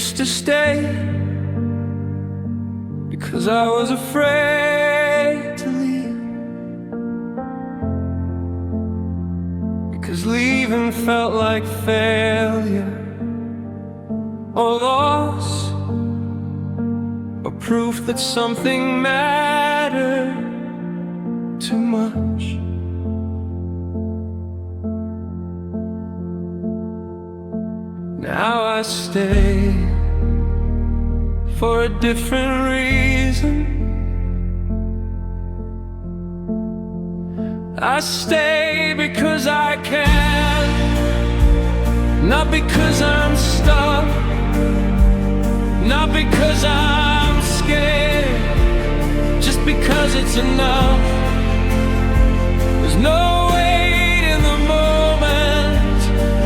used to stay, because I was afraid to leave, because leaving felt like failure or loss, or proof that something mattered too much. Now I stay for a different reason. I stay because I can, not because I'm stuck, not because I'm scared, just because it's enough. There's no weight in the moment,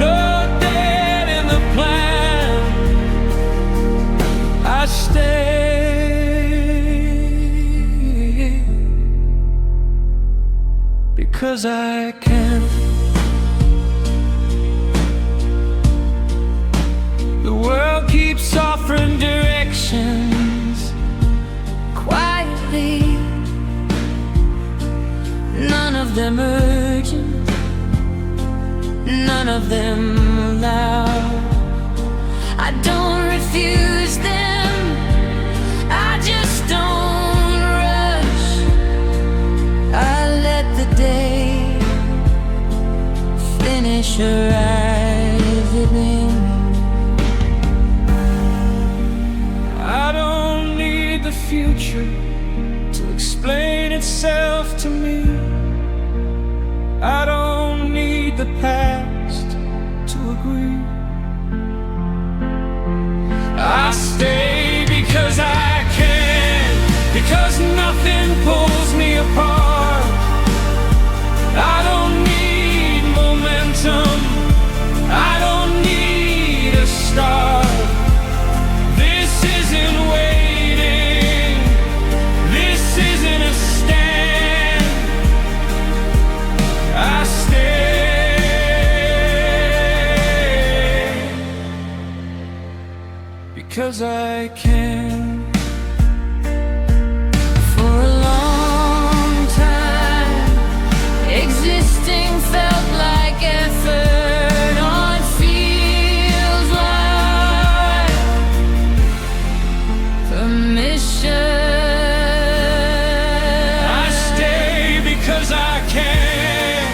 no debt in the plan. I stay because I can. The world keeps offering directions quietly, none of them urgent, none of them loud. I don't refuse them, I just don't rush. I let the day finish arriving. I don't need the future to explain itself to me. I don't need the past to agree. I stay because I can, because nothing pulls me apart. I don't need momentum, I don't need a start. This isn't waiting, this isn't a stand. I stay because I can. For a long time, existing felt like effort on fields like permission. I stay because I can.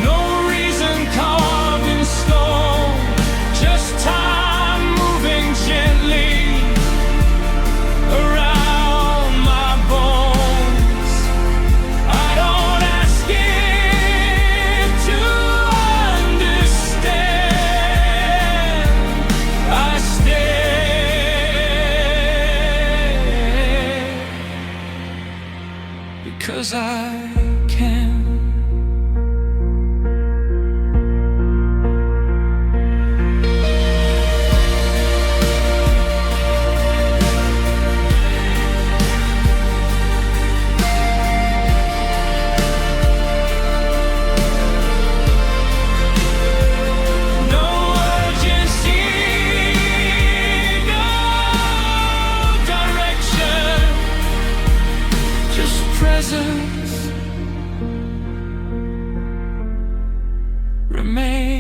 No reason carved in stone, just time moving gently around my bones. I don't ask it to understand. I stay because I can. No urgency, no direction, just presence remaining.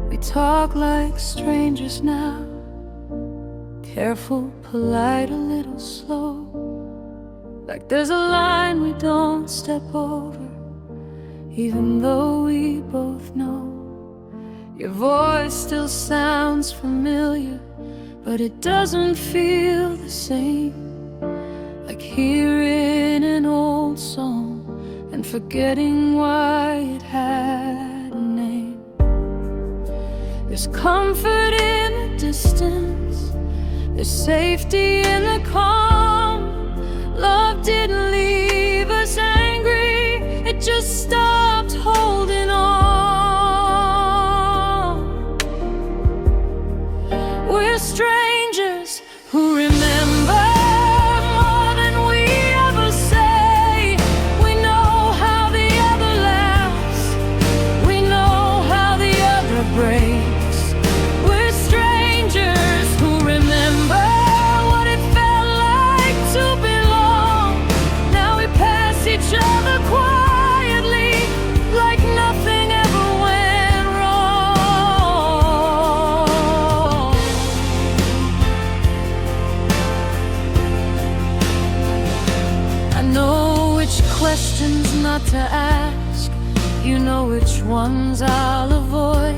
We talk like strangers now, careful, polite, a little slow, like there's a line we don't step over, even though we both know. Your voice still sounds familiar, but it doesn't feel the same, like hearing an old song and forgetting why it had a name. There's comfort in the distance, there's safety in the calm, Love didn't leave us angry, it just stopped holding on. We're strangers who remember more than we ever say. We know how the other laughs, we know how the other breaks. We're strangers who remember what it felt like to belong. Now we pass each other quietly, like nothing ever went wrong. I know which questions not to ask, you know which ones I'll avoid.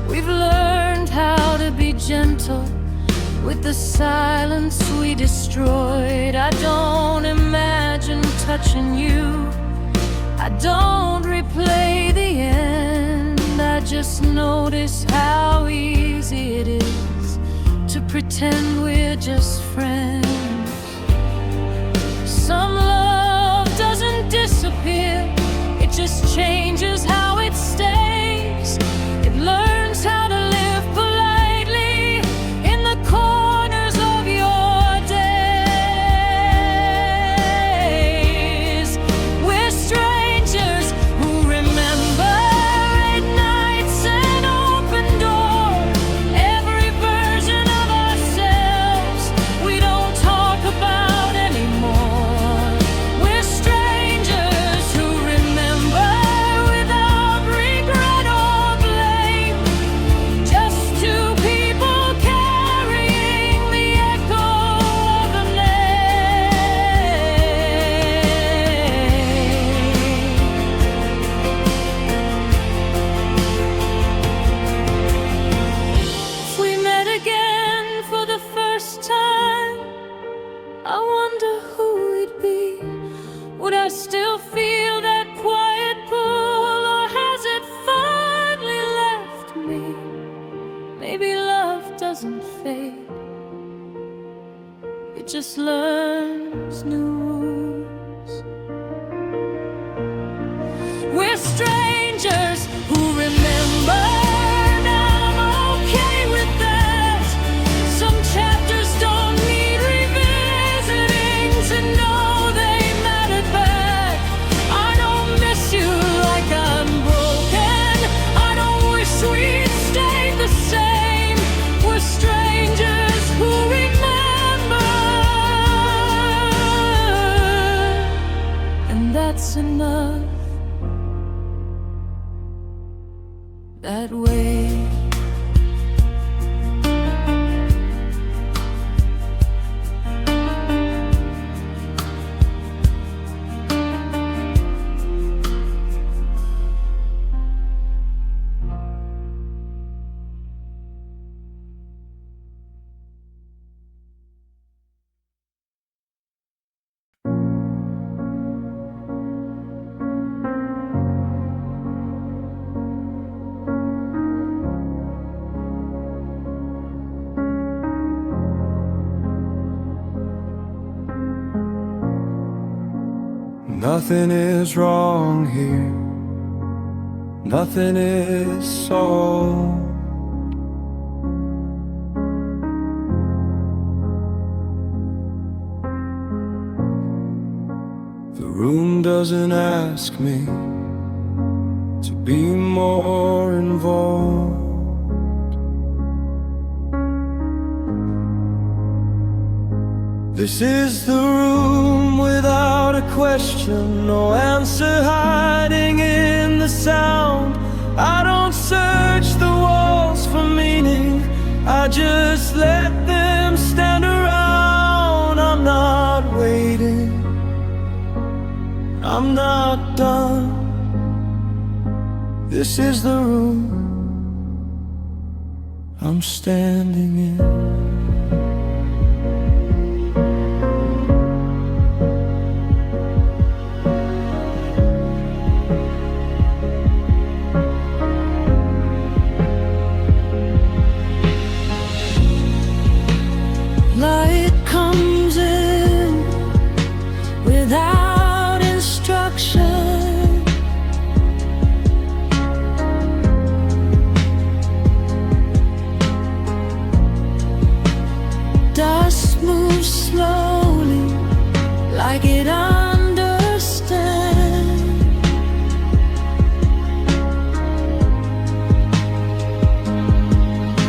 We've learned how to be gentle with the silence we destroyed. I don't imagine touching you, I don't replay the end. I just notice how easy it is to pretend we're just friends. Some love doesn't disappear, it just changes how it stays. It learns how to live politely in the corners of your days. We're strangers who remember late nights and open doors, every version of ourselves we don't talk about anymore. We're strangers who remember without regret or blame, just two people carrying the echo of a If we met again for the first time, I wonder who we'd be. Would I still feel that quiet pull, or has it finally left me? Maybe love doesn't fade, it just learns new rules. We're strangers who remember, and I'm okay with that. Some chapters don't need revisiting to know they mattered back. I don't miss you like I'm broken, I don't wish we'd stayed the same. We're strangers who remember, and that's enough. That way. Nothing is wrong here, nothing is solved. The room doesn't ask me to be more involved. This is the room without a question, no answer hiding in the sound. I don't search the walls for meaning, I just let them stand around. I'm not waiting, I'm not done. This is the room I'm standing in. Light comes in without instruction. Dust moves slowly, like it understands.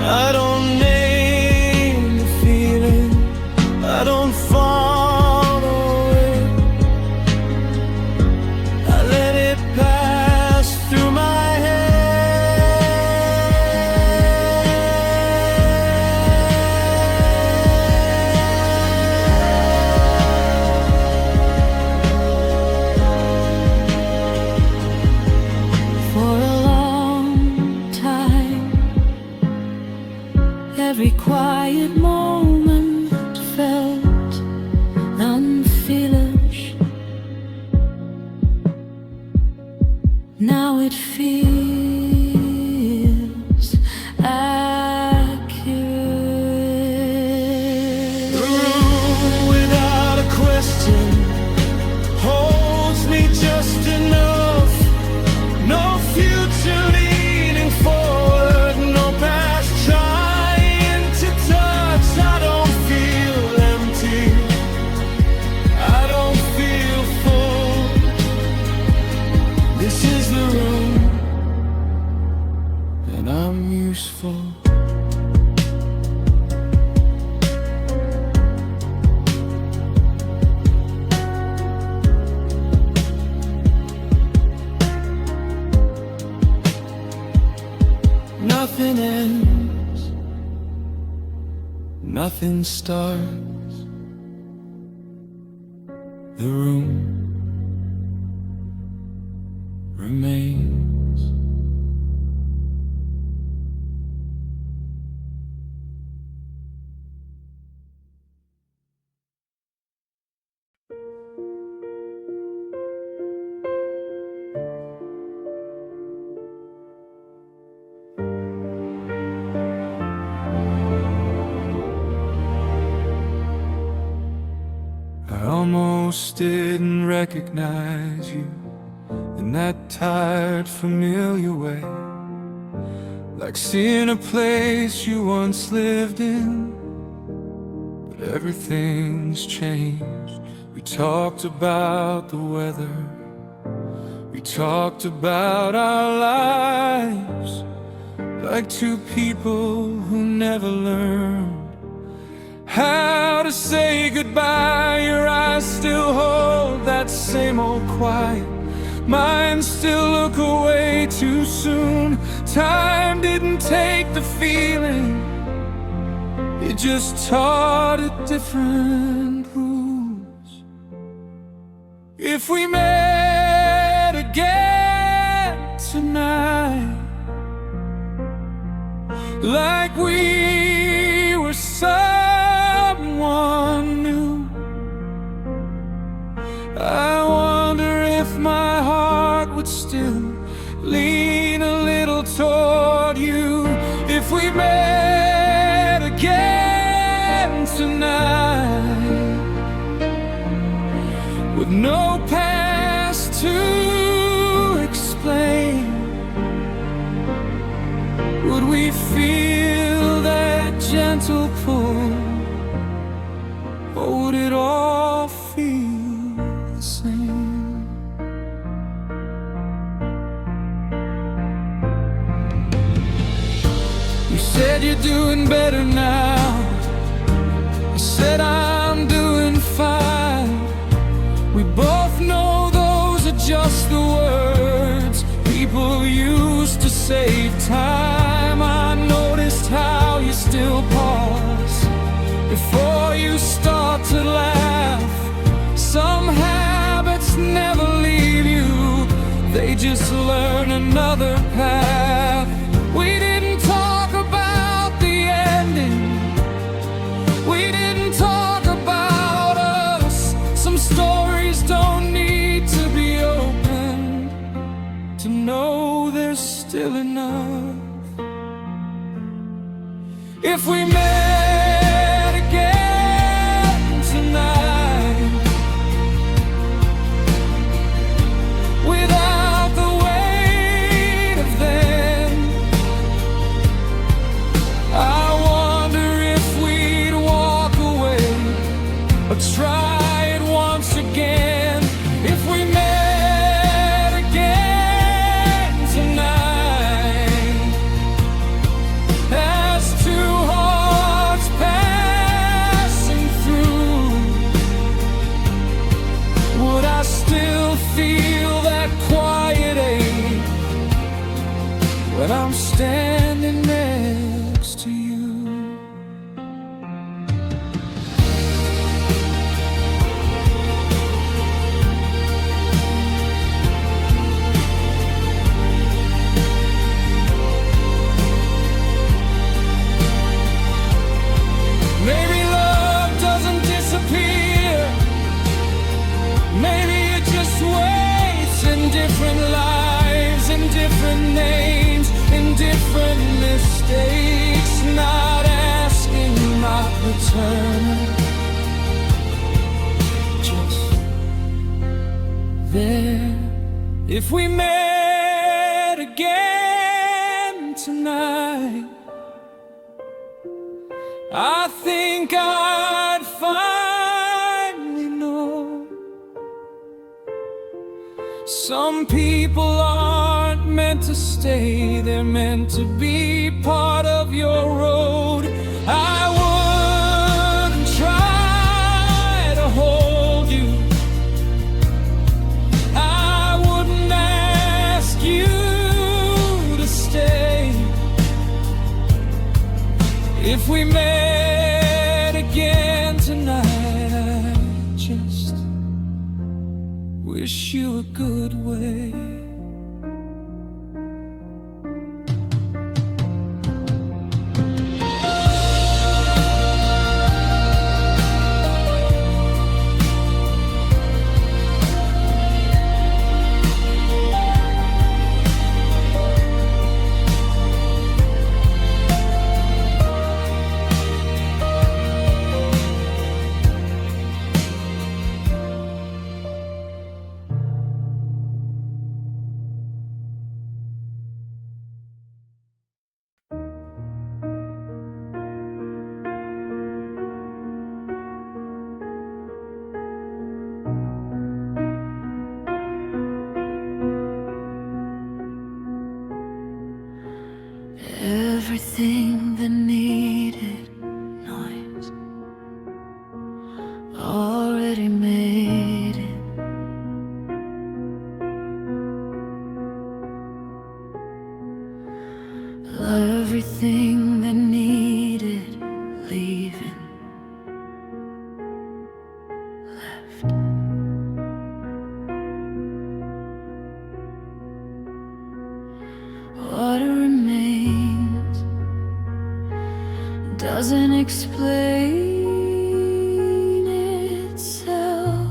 I don't name the feeling, I don't follow it, I let it pass through my every quiet moment felt unfinished. Now it feels accurate. The room without a question holds me just enough. No future leaning forward, no past trying to touch. I don't feel empty, I don't feel full. This is the room, and I'm useful. Nothing ends, nothing starts. The room remains. I almost didn't recognize you in that tired, familiar way, like seeing a place you once lived in. But everything's changed. We talked about the weather, we talked about our lives, like two people who never learned how to say goodbye. Your eyes still hold that same old quiet, mine still look away too soon. Time didn't take the feeling, it just taught it different rules. If we met again tonight, like we were someone new, I wonder if my heart would still lean a little toward you. If we met again tonight, with no past to explain, would we feel that gentle pull, or would it all feel the same? You said you're doing better now, I said I'm doing fine. We both know those are just the words people use to save time. I noticed how you still pause before you start to laugh. Some habits never leave you, they just learn another path. We didn't talk about the ending, we didn't talk about us. Some stories don't need to be opened to know there's still enough. If we met again tonight, still feel that quiet ache when I'm standing next to you. Maybe love doesn't disappear. Maybe it just waits in different lives, in different names, in different mistakes. Not asking, not returning, just there. If we met again tonight, I think I'd finally know some people aren't meant to stay, they're meant to be part of your road. I wouldn't try to hold you, I wouldn't ask you to stay. If we met again tonight, I just wish you a good way. Everything that needed noise already made it. Everything that needed leaving left. What remains doesn't explain itself.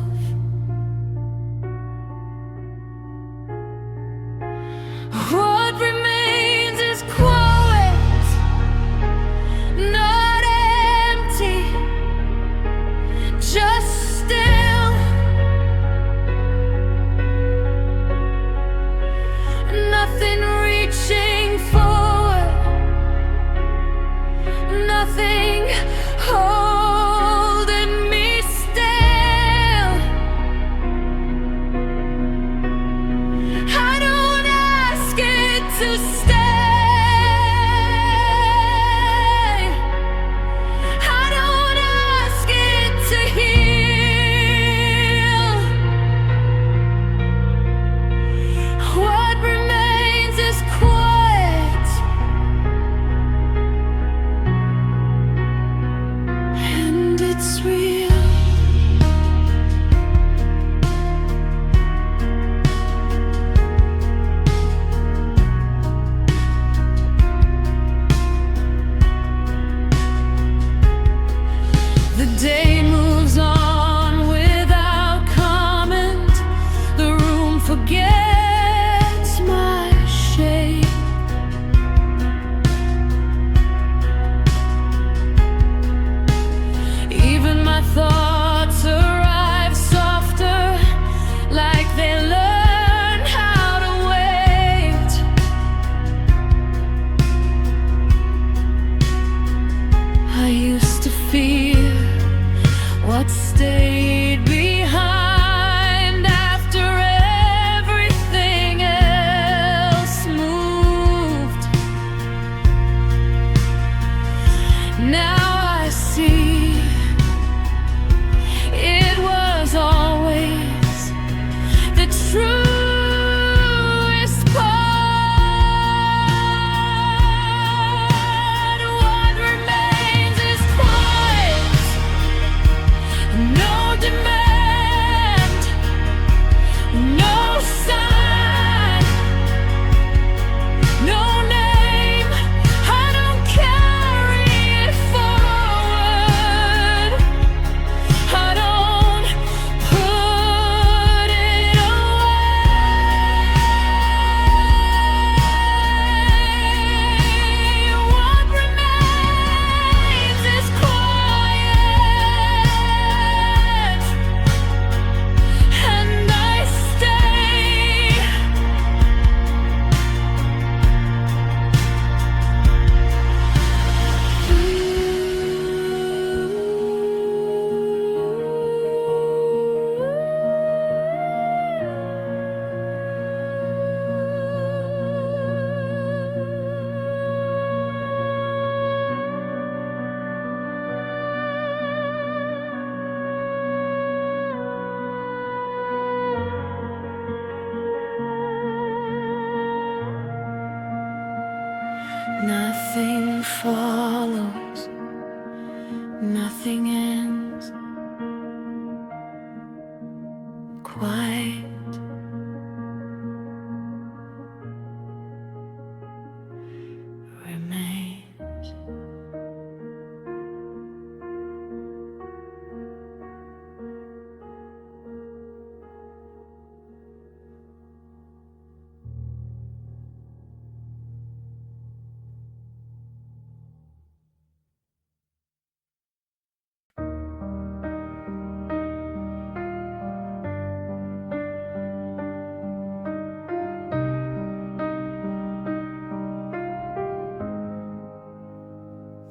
What remains is quiet, not empty, just still. Nothing reaching forward, nothing holding me still. I don't ask it to stay, I don't ask it to heal. What remains is quiet, and it's real. follows, nothing ends. Quiet remains.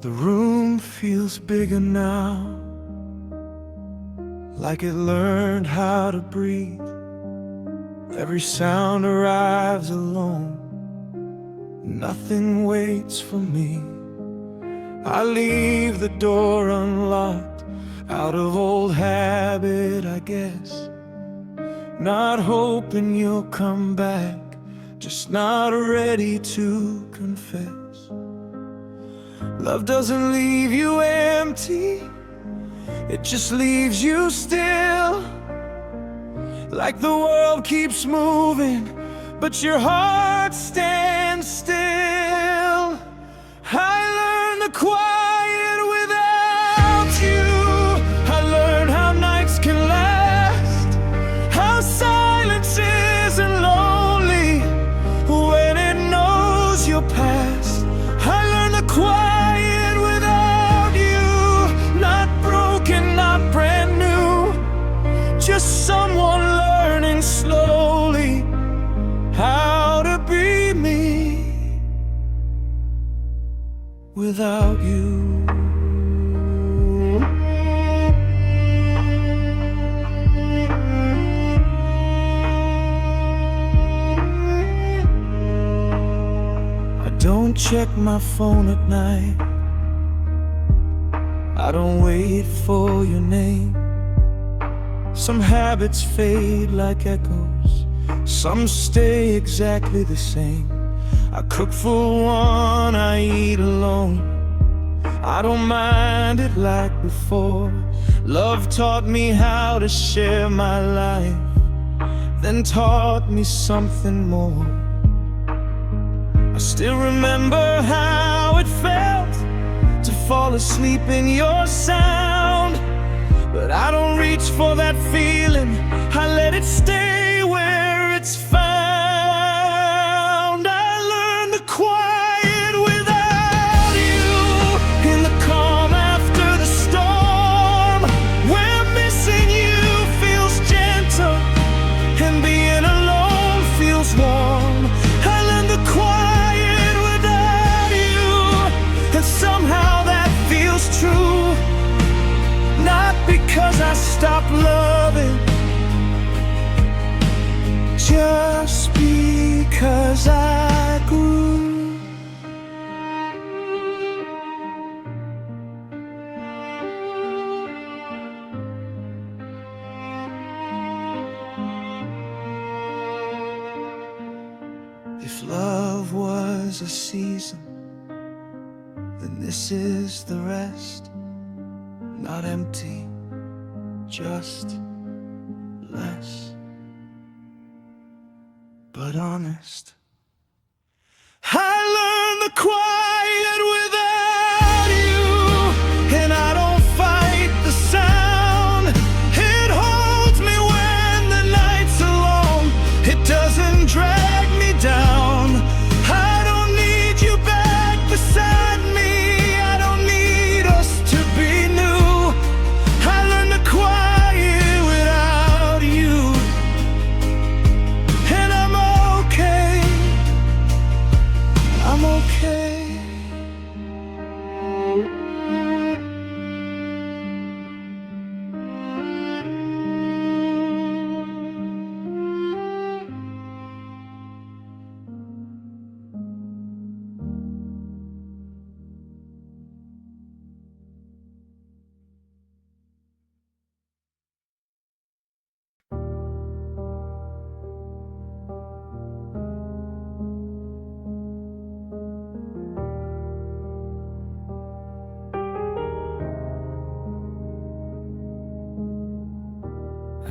The room feels bigger now, like it learned how to breathe. Every sound arrives alone, nothing waits for me. I leave the door unlocked, out of old habit, I guess. Not hoping you'll come back, just not ready to confess. Love doesn't leave you empty, it just leaves you still. Like the world keeps moving, but your heart stands still. I learned the quiet without you. I learned how nights can last, how silence isn't lonely when it knows your past. I learned the quiet just someone learning slowly how to be me without you. I don't check my phone at night, I don't wait for your name. Some habits fade like echoes, some stay exactly the same. I cook for one, I eat alone, I don't mind it like before. Love taught me how to share my life, then taught me something more. I still remember how it felt to fall asleep in your sound, but I don't reach for that feeling, I let it stay where it's found. I learned the quiet without you, in the calm after the storm, where missing you feels gentle and being alone feels warm. I learned the quiet without you, and somehow that feels true. Not because I stopped loving, just because I grew. If love was a season, then this is the rest. Not empty, just less, but honest. I learned the quiet without you, and I don't fight the sound. It holds me when the night's alone, it doesn't drag me down. I don't need you back beside me, I don't need us to be new. I learned the quiet without you, and I'm okay, I'm okay.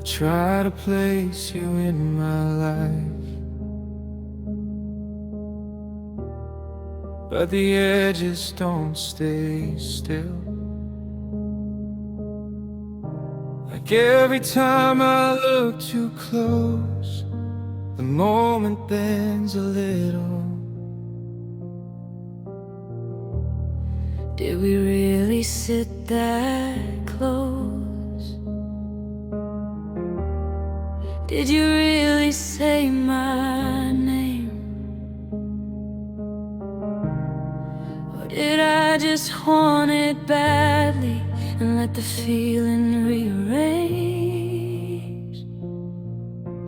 try to place you in my life, but the edges don't stay still. Like every time I look too close, the moment bends a little. Did we really sit that close? Did you really say my name? Or did I just want it badly and let the feeling rearrange?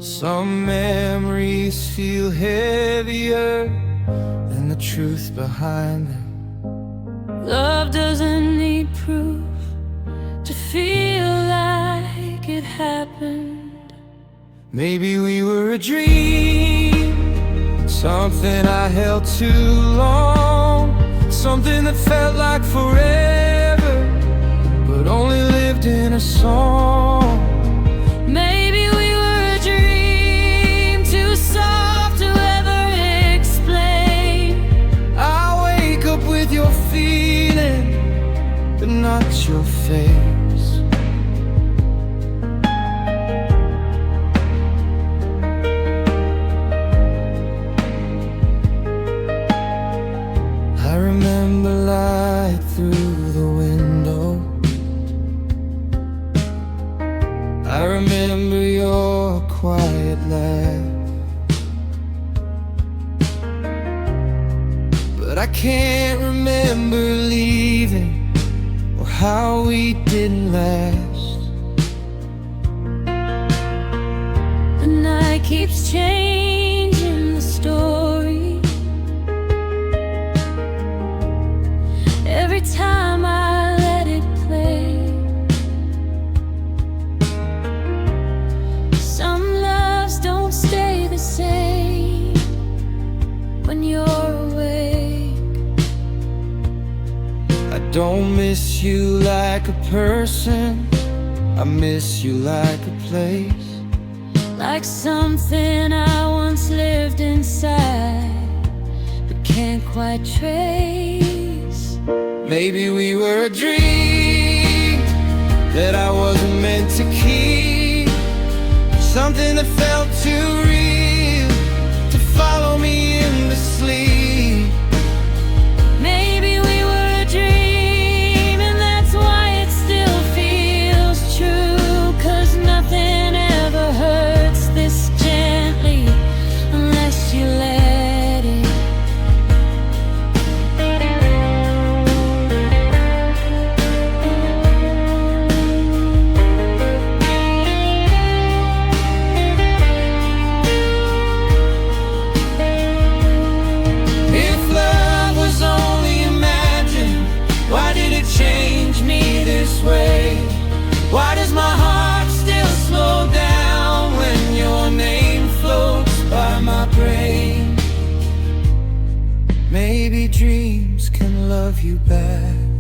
Some memories feel heavier than the truth behind them. Love doesn't need proof to feel like it happened. Maybe we were a dream, something I held too long, something that felt like forever, but only lived in a song. Maybe we were a dream, too soft to ever explain. I wake up with your feeling, but not your face. I remember light through the window. I remember your quiet laugh, but I can't remember leaving or how we didn't last. The night keeps changing the story. Every time I let it play, some loves don't stay the same when you're awake. I don't miss you like a person, I miss you like a place. Like something I once lived inside but can't quite trace. Maybe we were a dream that I wasn't meant to keep, something that felt too real to follow me into sleep. Maybe we were a dream, and that's why it still feels true. 'Cause nothing ever hurts this gently unless you let it. If love was only imagined, why did it change me this way? Why does my heart still slow down when your name floats by my brain? Maybe dreams can love you back.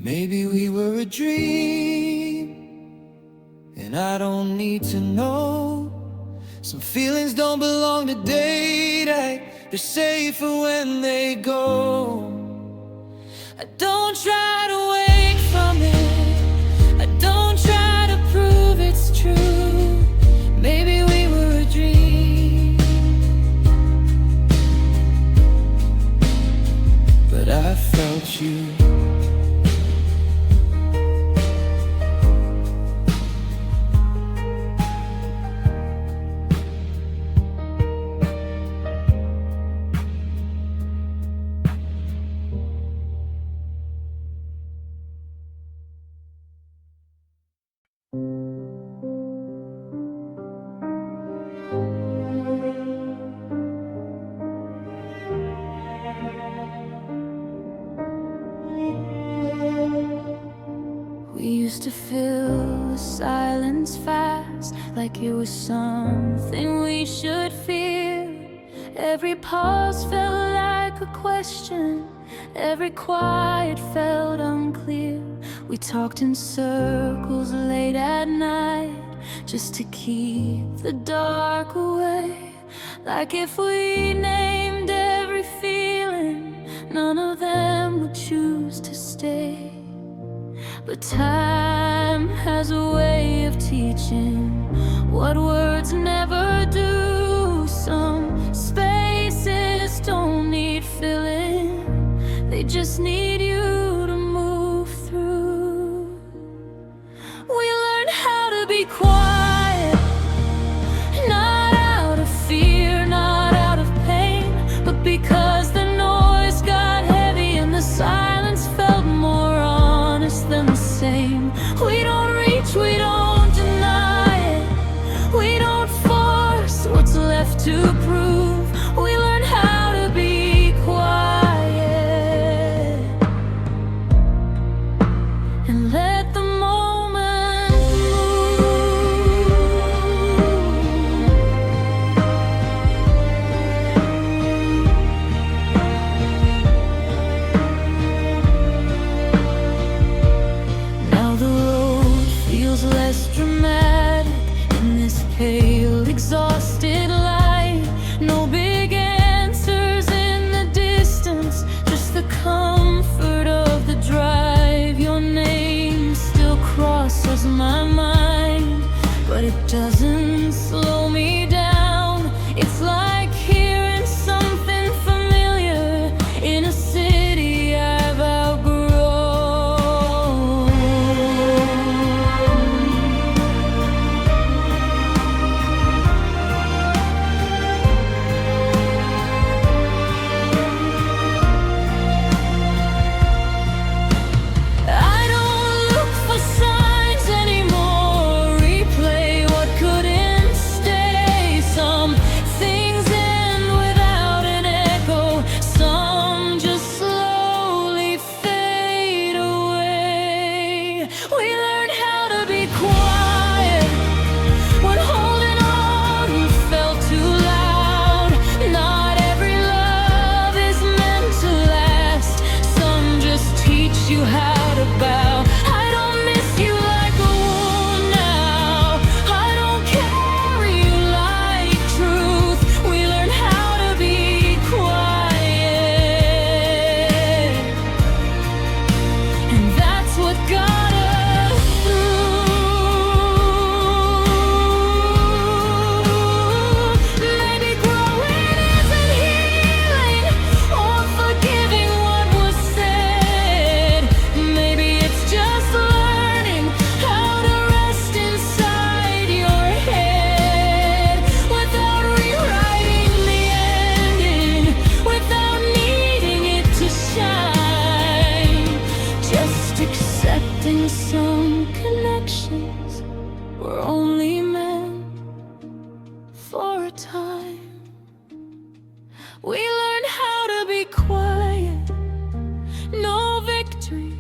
Maybe we were a dream, and I don't need to know. Some feelings don't belong to daylight, they're safer when they go. I don't try to wake from it, I don't try to prove it's true. Maybe we were a dream, But I felt you. we used to fill the silence fast, like it was something we should fear. Every pause felt like a question, every quiet felt unclear. We talked in circles late at night, just to keep the dark away. Like if we named every feeling, none of them would choose to stay. But time has a way of teaching what words never do. Some spaces don't need filling, they just need you to move through. We learned how to be quiet, not out of fear, not out of pain, but because the noise got heavy and the silence felt more honest than the same. We don't reach, we don't deny it, we don't force what's left to prove. We learn how to be quiet and let the moment move. Now the road feels less dramatic in this pale, exhausted light. No big answers in the distance, just the comfort of the drive. Your name still crosses my mind, but it doesn't slow me down. It's like hearing something familiar in a city I've outgrown. I don't look for signs anymore, replay what couldn't stay. Some things end without an echo, some just slowly fade away. We learn how to be quiet when holding on felt too loud. Not every love is meant to last, some just teach you how to bow. I don't miss you like a wound now, I don't carry you like truth. We learn how to be quiet, and that's what got us through. Maybe growing isn't healing or forgiving what was said. Maybe it's just learning how to rest inside your head without rewriting the ending, without needing it to shine. Just accepting some connections were only meant for a time. We learn how to be quiet, no victory,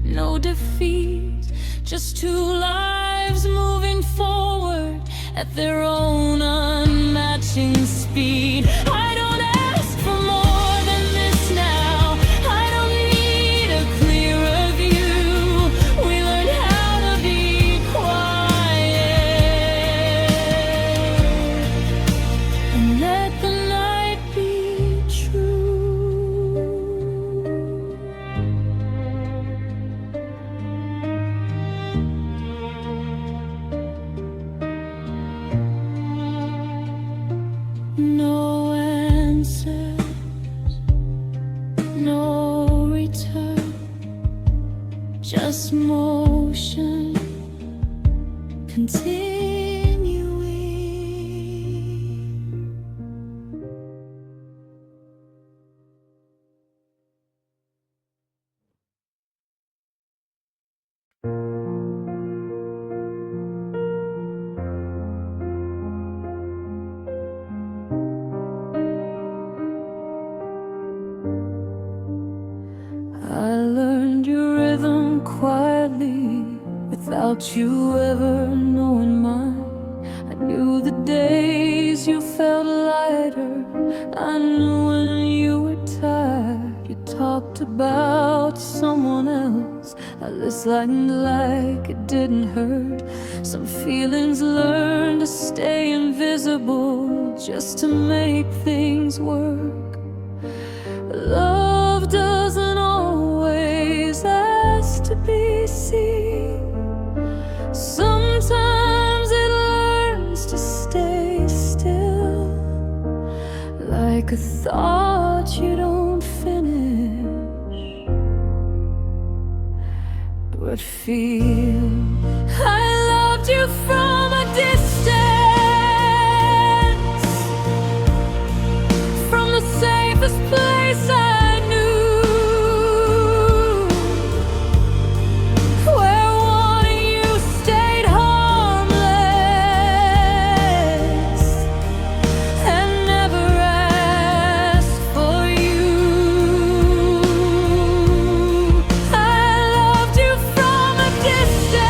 no defeat, just two lives moving forward at their own unmatching speed. I don't ask for more than this now, I don't need a clearer view. We learn how to be quiet and let the night be true. No answers, no return, just motion continuing. I learned your rhythm quietly, without you ever knowing mine. I knew the days you felt lighter, I knew when you were tired. You talked about someone else, I listened like it didn't hurt. Some feelings learn to stay invisible just to make things work. Love doesn't always ask to be seen. Sometimes it learns to stay still, like a thought you don't finish, but feel. I loved you from a distance, from the safest place I knew, where wanting you stayed harmless and never asked for you. I loved you from a distance,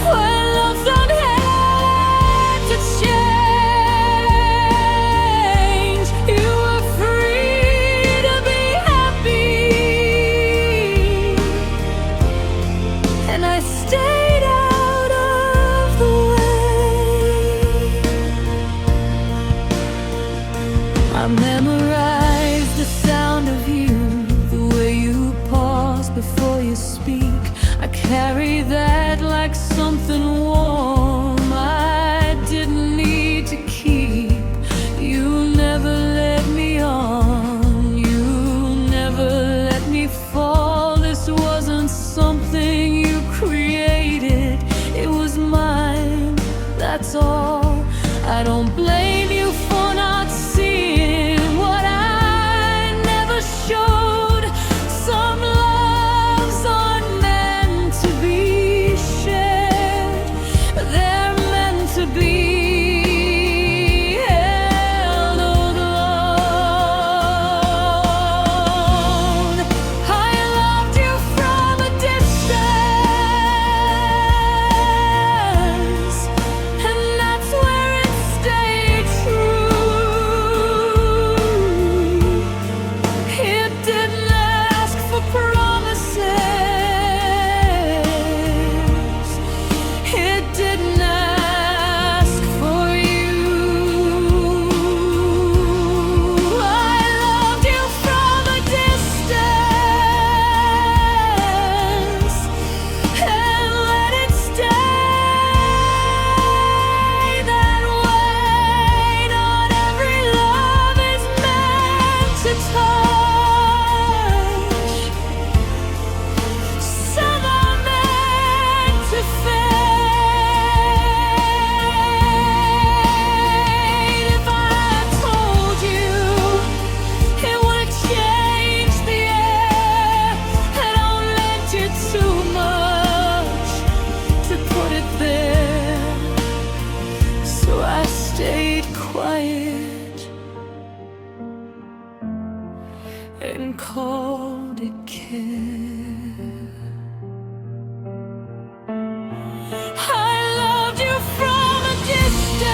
where love's not had to change. You were free to be happy, and I stayed out of the way. I memorized the sound of you, the way you pause before you speak. I carry that like something warm I didn't need to keep. You never led me on, you never let me fall. This wasn't something you created, it was mine, that's all. I don't blame you for not seeing what I never showed. Some loves aren't meant to be shared, they're meant to be held alone. I loved you from a distance, and that's where it stayed true. It didn't ask for promises, it didn't ask for you. I loved you from a distance, and let it stay that way. Not every love is meant to touch, some are meant to fade. If I told you it would change the air, I don't meant you too much to put it there. So I stayed quiet and called it care. I loved you from a distance,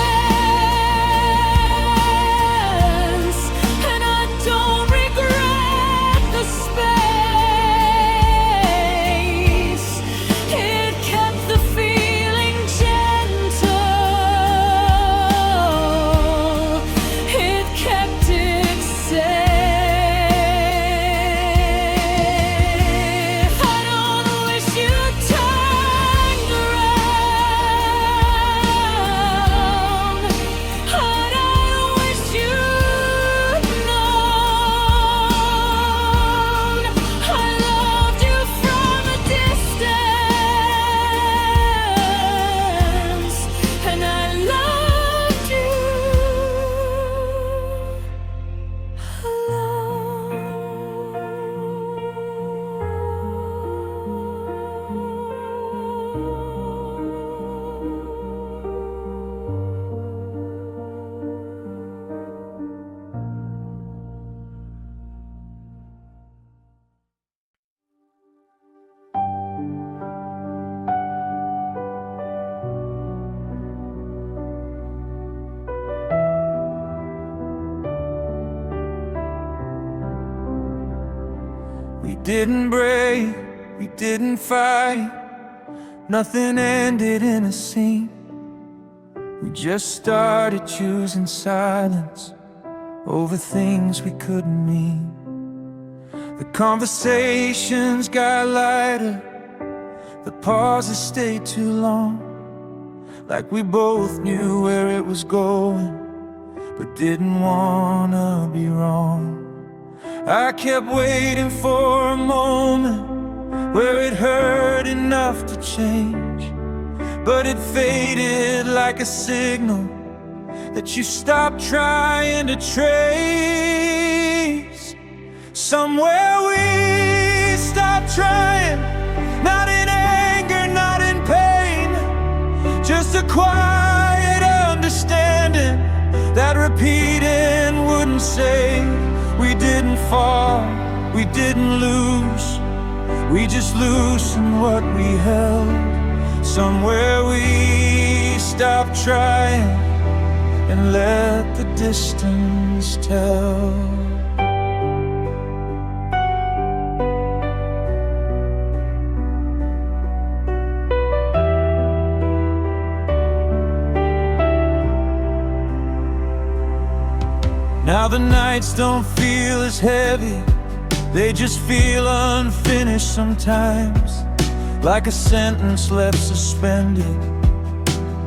and I don't regret the space. It kept the feeling gentle, it kept it safe. didn't break, we didn't fight. Nothing ended in a scene. We just started choosing silence over things we couldn't mean. The conversations got lighter, the pauses stayed too long, like we both knew where it was going, but didn't wanna be wrong. I kept waiting for a moment where it hurt enough to change, but it faded like a signal that you stopped trying to trace. Somewhere we stopped trying, not in anger, not in pain, just a quiet understanding that repeating wouldn't save. We didn't fall, we didn't lose, we just loosened what we held. Somewhere we stopped trying and let the distance tell. Now the nights don't feel as heavy, they just feel unfinished sometimes, like a sentence left suspended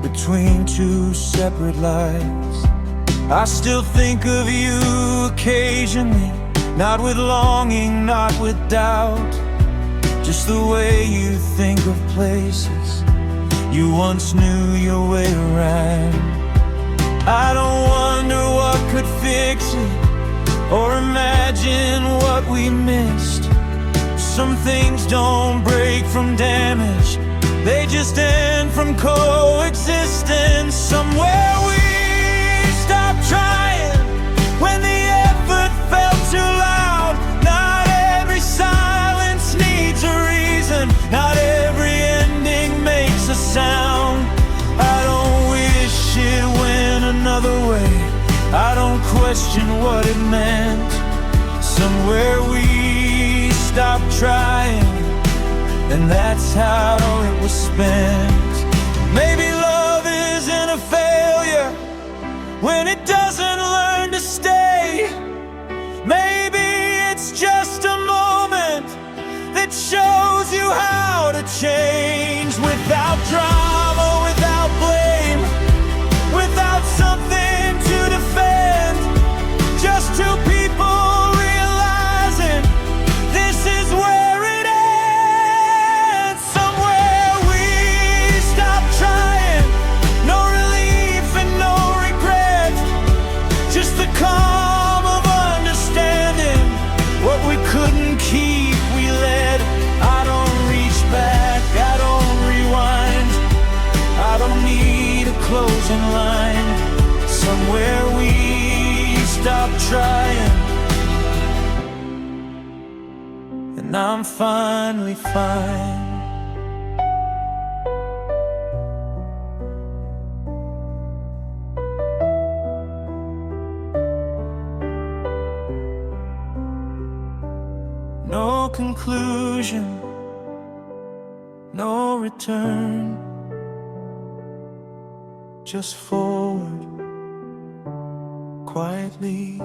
between two separate lives. I still think of you occasionally, not with longing, not with doubt, just the way you think of places you once knew your way around. I don't wonder what could fix it, or imagine what we missed. Some things don't break from damage, they just end from coexistence. Somewhere we stopped trying when the effort felt too loud. Not every silence needs a reason, not every ending makes a sound. I don't wish it went another way, I don't question what it meant. Somewhere we stopped trying, and that's how it was spent. Maybe love isn't a failure when it doesn't learn to stay. Maybe it's just a moment that shows you how to change, without drama, without blame, without something to defend. Just two people realizing this is where it ends. Somewhere we stopped trying, no relief and no regret, just the calm of understanding what we couldn't keep we let. I don't reach back, I don't rewind, I don't need a closing line. Somewhere we stopped trying, and I'm finally fine. No conclusion, no return, just forward quietly.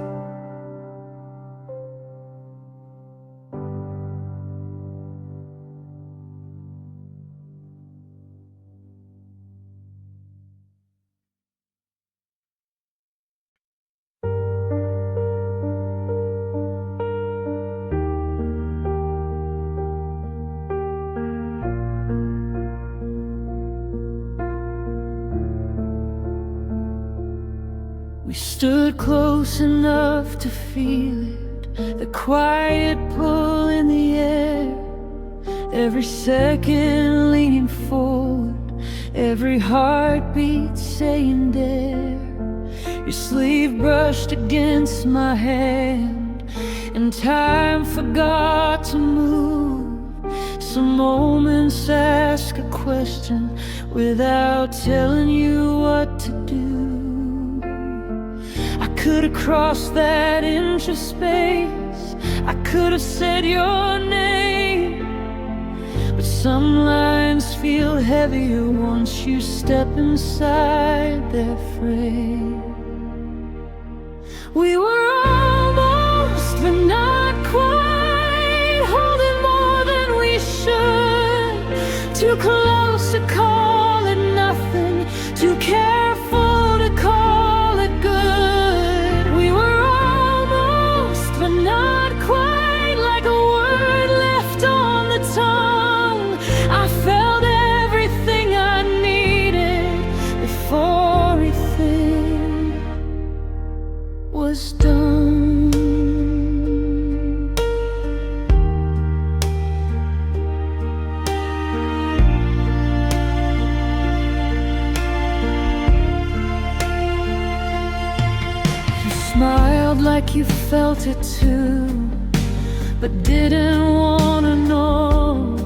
We stood close enough to feel it, the quiet pull in the air, every second leaning forward, every heartbeat saying dare. Your sleeve brushed against my hand, and time forgot to move. Some moments ask a question without telling you what to do. I could have crossed that inch of space, I could have said your name, but some lines feel heavier once you step inside their frame. We were almost, but not quite, holding more than we should. Too close to call it nothing, too careful to call it good. We were almost, but not quite, like a word left on the tongue. I felt everything I needed before everything was done. Smiled like you felt it too, but didn't wanna know.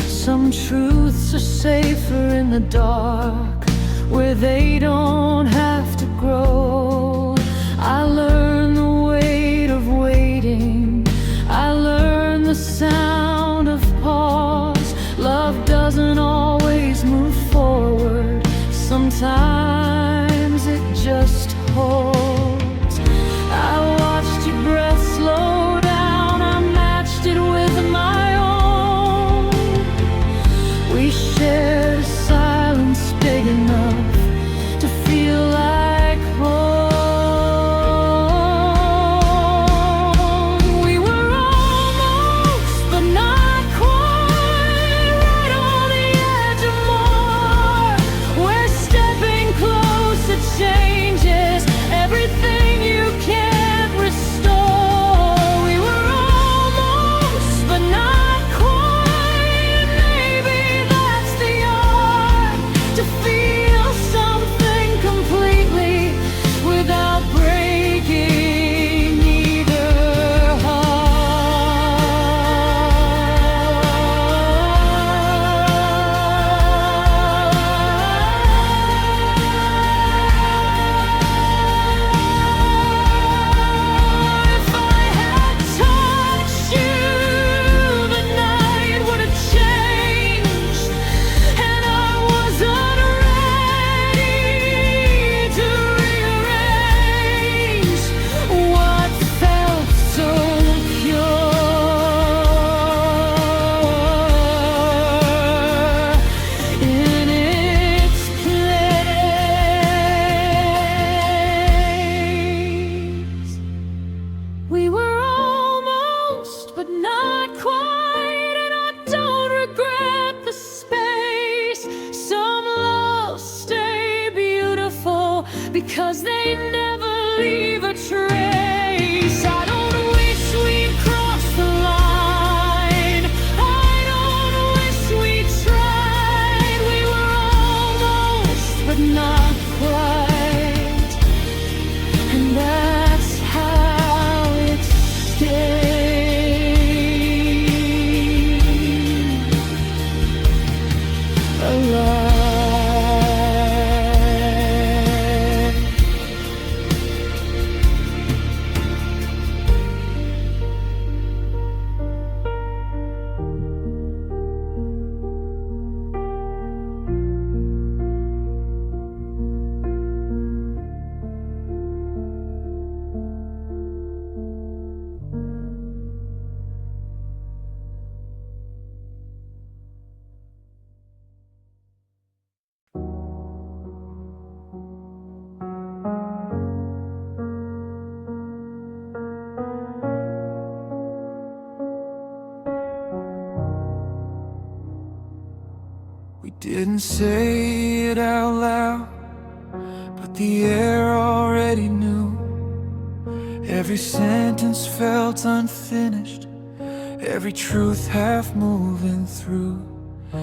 Some truths are safer in the dark, where they don't have to grow. I learned the weight of waiting, I learned the sound of pause. Love doesn't always move forward, sometimes it just holds. I watched your breath slow down, I matched it with my own. We shared a silence big enough to feel like home. We were almost, but not quite, right on the edge of more, where stepping closer changes everything you can't restore. We were almost, but not quite. Maybe that's the art, to feel something completely without breaking either If I had touched you, the night would have changed, and I wasn't ready to rearrange what felt so pure in its place. We were almost, but not quite, and I don't regret the space. Some loves stay beautiful because they never leave a trace. I don't wish we'd crossed the line, I don't wish we tried. We were almost, but not quite, and that's how it stays alive. We didn't say it out loud, but the air already knew. Every sentence felt unfinished, every truth half moving through.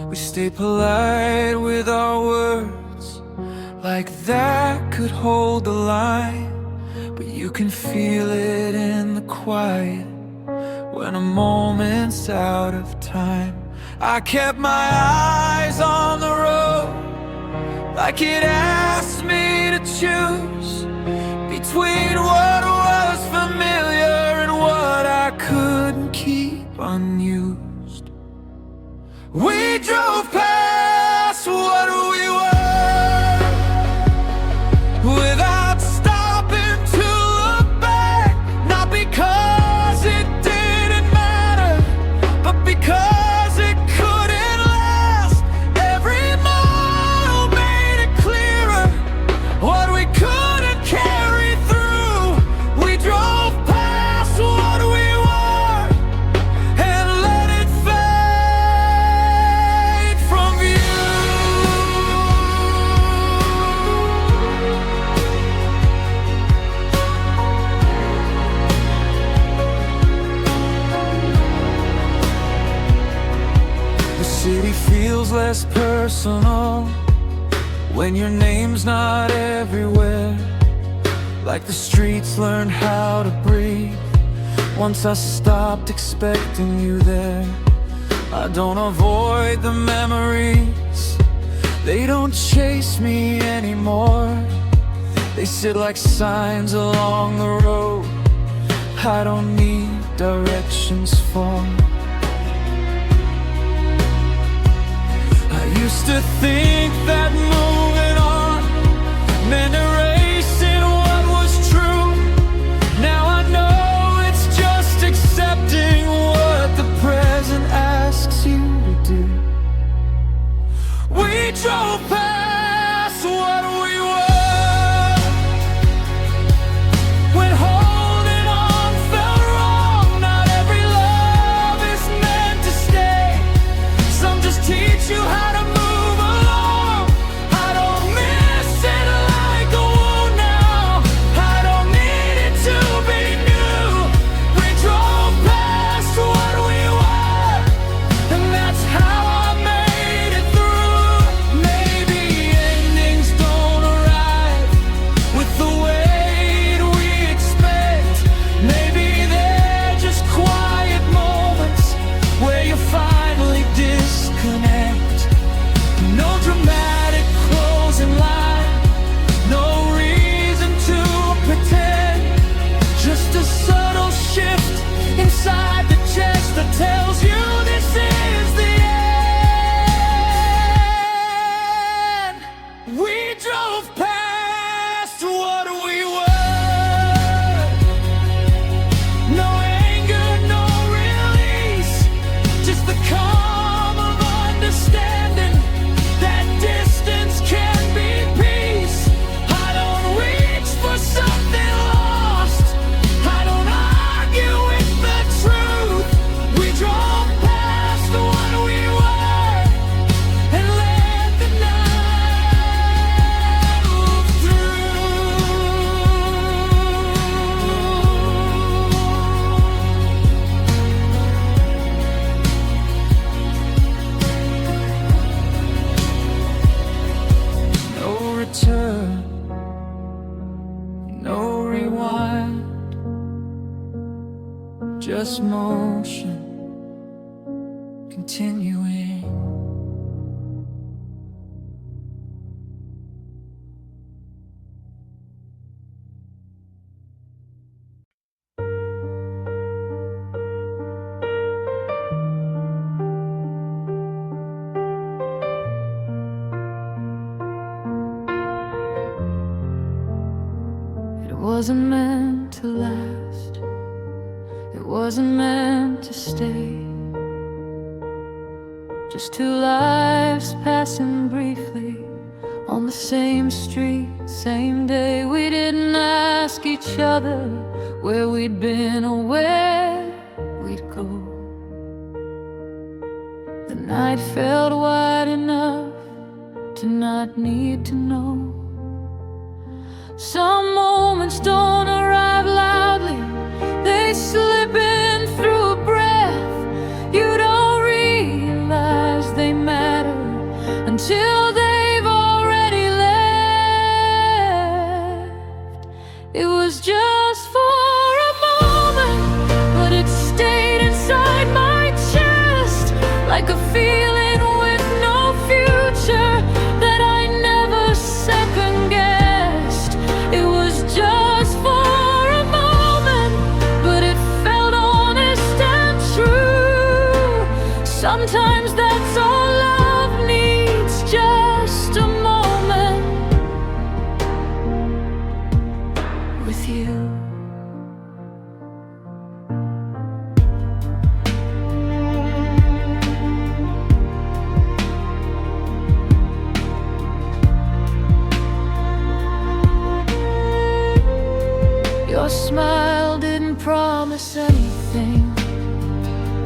We stay polite with our words, like that could hold the line. But you can feel it in the quiet when a moment's out of time. I kept my eyes on the road, like it asked me to choose between what was familiar and what I could unused. We drove past what we were without stopping to look back. Not because it didn't matter, but because it couldn't last. Every mile made it clearer what we couldn't carry through. We drove past what we were and let it fade from view. The city feels less personal when your name's not everywhere. Like the streets learned how to breathe once I stopped expecting you there. I don't avoid the memories, they don't chase me anymore. They sit like signs along the road I don't need directions for. I used to think that moving on meant erasing what was true. Now I know it's just accepting what the present asks you to do. We drove past what we were when holding on felt wrong. Not every love is meant to stay. Some just teach you how to move along. I don't miss it like a wound now. I don't need it to be new. We drove past what we were, and that's how I made it through. Maybe endings don't arrive with the weight we expect. Maybe they're just quiet moments where you finally disconnect. No dramatic closing line, no reason to pretend. Just a subtle shift inside the chest that tells you this is the end. We drove past what we were. No anger, no release, just the calm of understanding that distance can be peace. I don't reach for something lost, I don't argue with the truth. We drove past what we were and let the night move through. No return, no rewind, just motion continuing. It wasn't meant to last, it wasn't meant to stay. Just two lives passing briefly on the same street, same day. We didn't ask each other where we'd been or where we'd go. The night felt wide enough to not need to know. Some moments don't arrive loudly, they slip in through a breath. You don't realize they matter until they've already left. It was just for a moment, but it stayed inside my chest like a feeling with no future that I never second guessed. It was just for promise anything,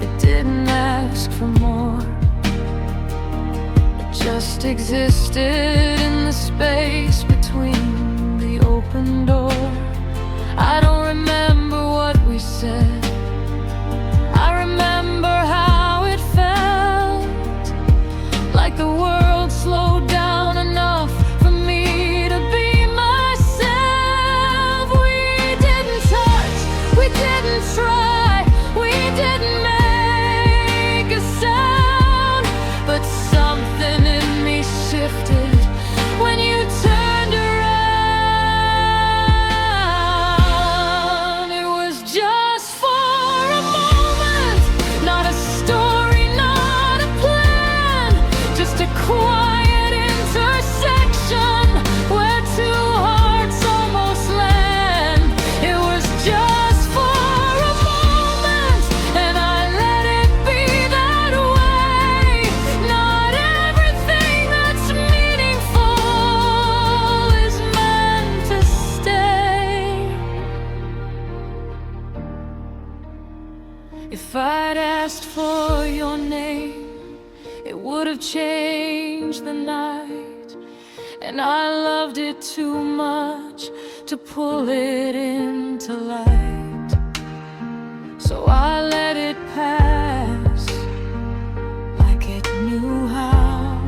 it didn't ask for more. It just existed in the space between the open door. I don't remember what we said, I remember how it felt, like the world slowed down enough for me to be myself. We didn't touch, we didn't try, we didn't make a sound, but something in me shifted when you turned around. It was just for a moment, not a story, not a plan, just a quiet intersection where two hearts almost land. It was just for a moment, and I let it be that way. Not everything that's meaningful is meant to stay. If I'd asked for your name, it would have changed the night, and I loved it too much to pull it into light. So I let it pass like it knew how.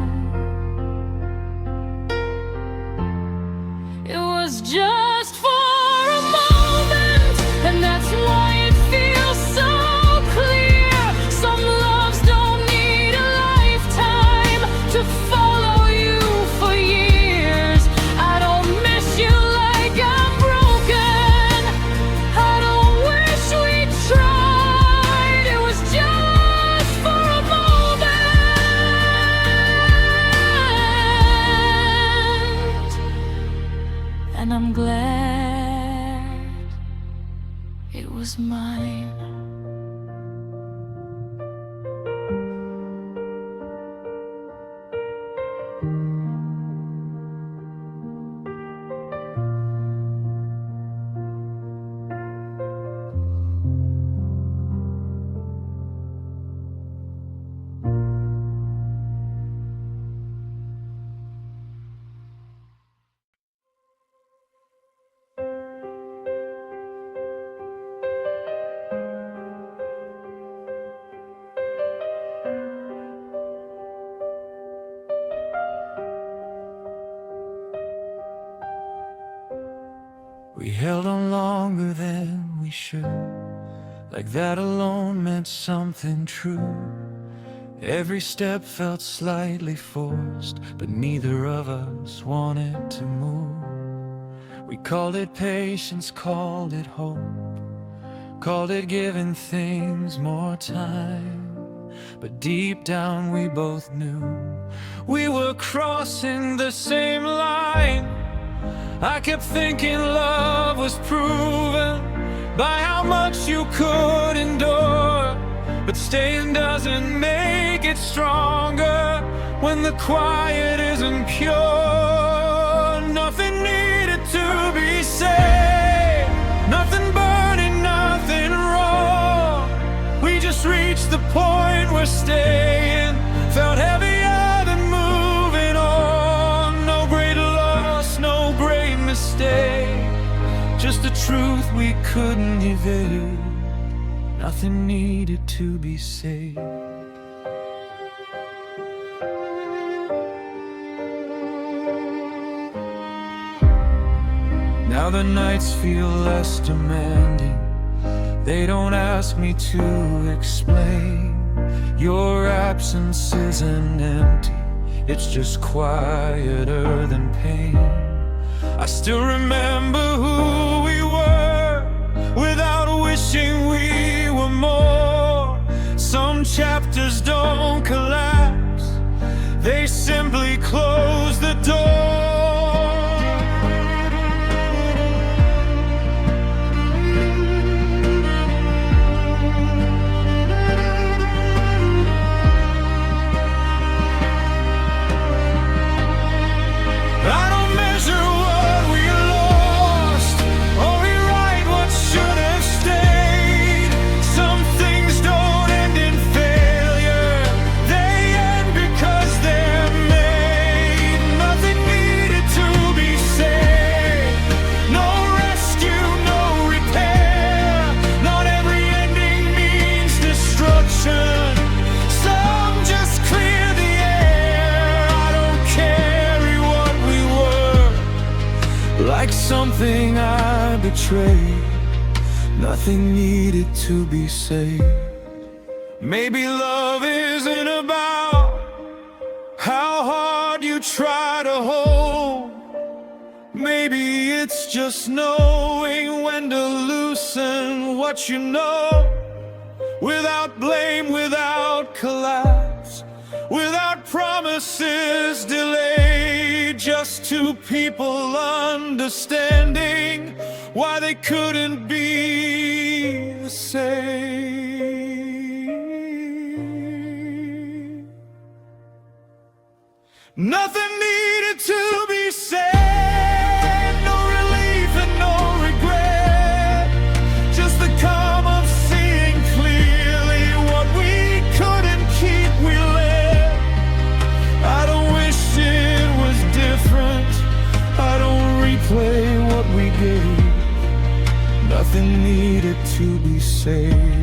It was just for a moment, and that's why it feels so clear. Some loves don't need a lifetime to follow you for years. I don't miss you like I'm broken, I don't wish we tried. It was just for a moment, and I'm glad it was mine. We held on longer than we should, like that alone meant something true. Every step felt slightly forced, but neither of us wanted to move. We called it patience, called it hope, called it giving things more time. But deep down we both knew we were crossing the same line. I kept thinking love was proven by how much you could endure, but staying doesn't make it stronger when the quiet isn't pure. Nothing needed to be said, nothing burning, nothing wrong. We just reached the point where staying felt heavier than moving on. No great loss, no great mistake, just the truth we couldn't evade. Nothing needed to be said. Now the nights feel less demanding, they don't ask me to explain. Your absence isn't empty, it's just quieter than pain. I still remember who we were without wishing we were more. Some chapters don't collapse, they simply close the door. What we lost, or rewrite what should have stayed. something I betrayed. Nothing needed to be said. Maybe love isn't about how hard you try to hold. Maybe it's just knowing when to loosen what you know. Without blame, without collapse, without promises delayed. Just two people understanding why they couldn't be the same. Nothing needed to be said, no relief and no regret. Just the calm of seeing clearly what we couldn't keep, we let. I don't wish it was different, I don't replay what we gave. Nothing needed to be said.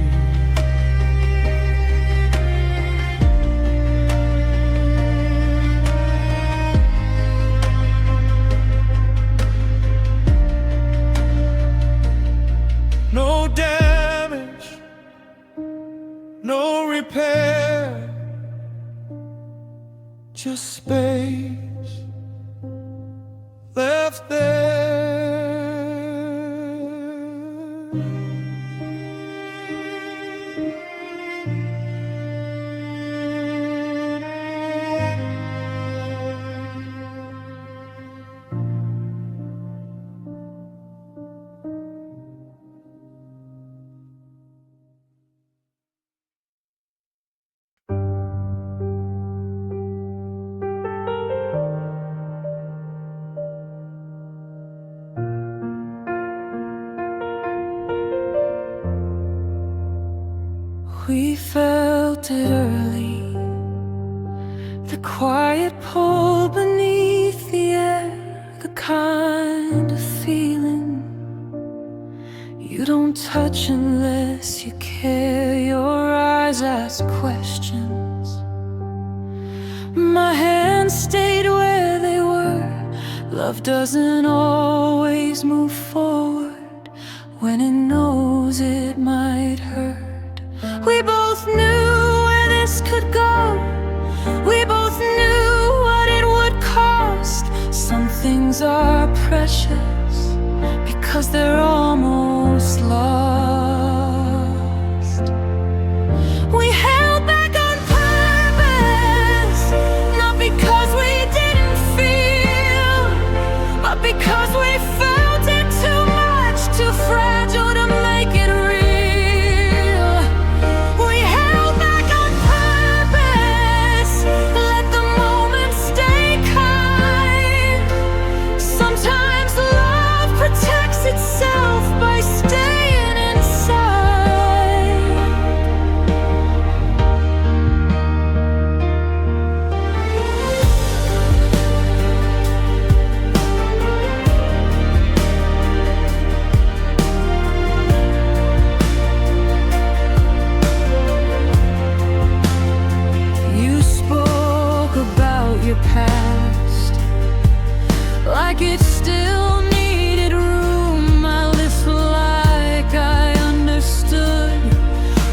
No damage, no repair, just space left there. We felt it early, the quiet pull beneath the air, the kind of feeling you don't touch unless you care. Your eyes ask questions, my hands stayed where they were. Love doesn't always move forward when it knows it might hurt. We both knew where this could go. We both knew what it would cost. Some things are precious because they're almost lost. We held back on purpose, not because we didn't feel, but because we felt it too much, too fragile to make it real. Itself by staying inside. You spoke about your past like it still needed room. Like I understood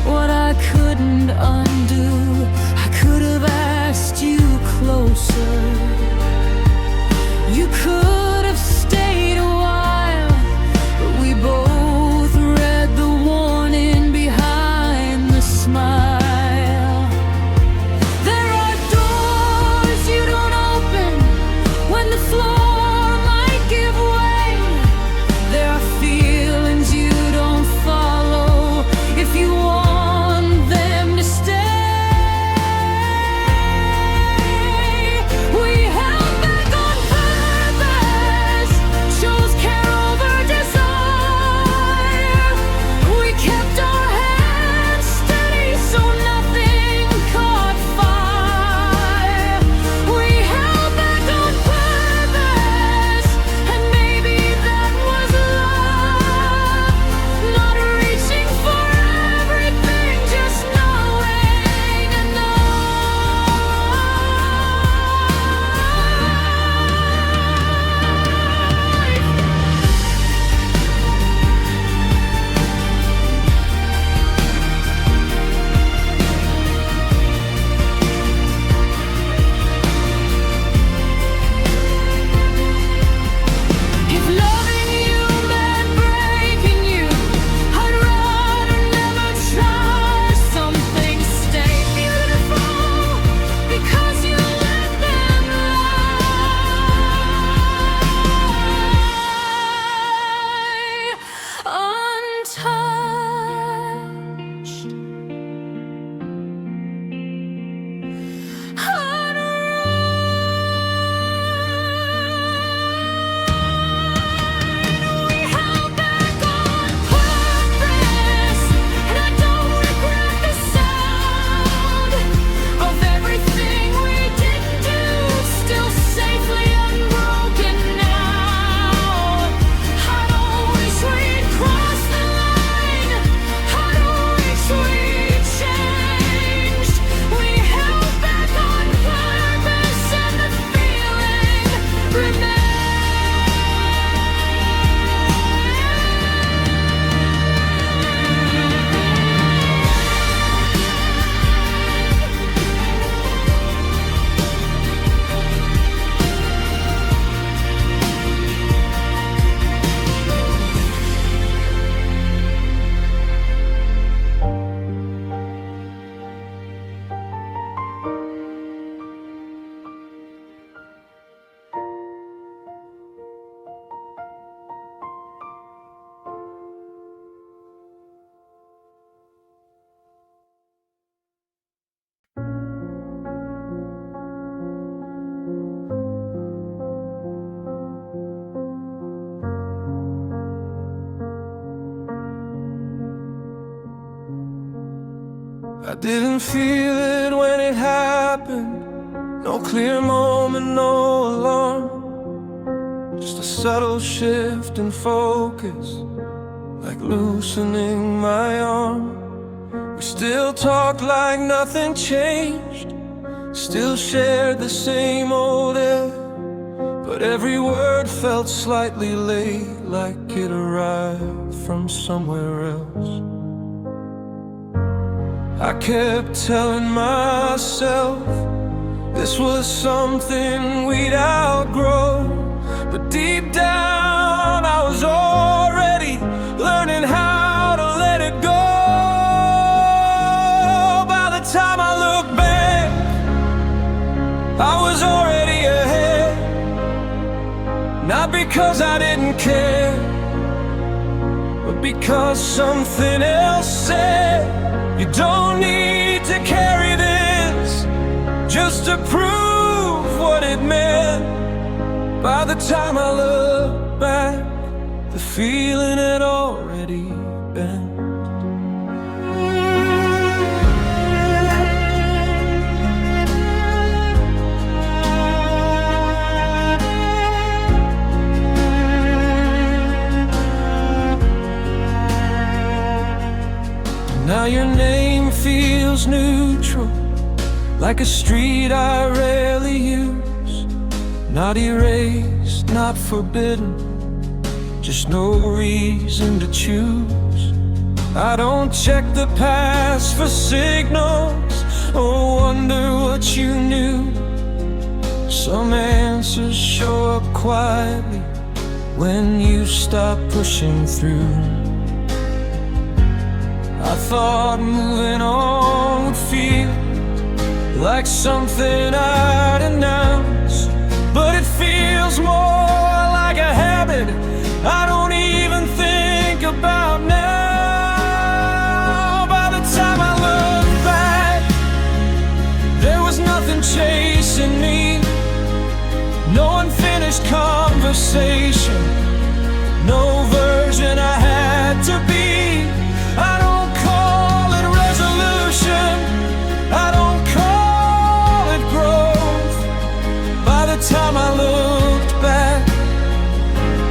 what I couldn't undo. I could have asked you closer. You could have stayed a while, but we both read the warning behind the smile. There are doors you don't open when the floor might give way. There are feelings you don't follow if you want them to stay. We held back on purpose. Didn't feel it when it happened. No clear moment, no alarm. Just a subtle shift in focus, like loosening my arm. We still talked like nothing changed, still shared the same old air, but every word felt slightly late, like it arrived from somewhere else. I kept telling myself this was something we'd outgrow, but deep down I was already learning how to let it go. By the time I look back, I was already ahead. Not because I didn't care, but because something else said, you don't need to carry this just to prove what it meant. By the time I look back, the feeling had already been. Now your name feels neutral, like a street I rarely use. Not erased, not forbidden, just no reason to choose. I don't check the past for signals or wonder what you knew. Some answers show up quietly when you stop pushing through. I thought moving on would feel like something I'd announce, but it feels more like a habit I don't even think about now. By the time I look back, there was nothing chasing me, no unfinished conversation, no version I had to be. I don't call it resolution, I don't call it growth. By the time I looked back,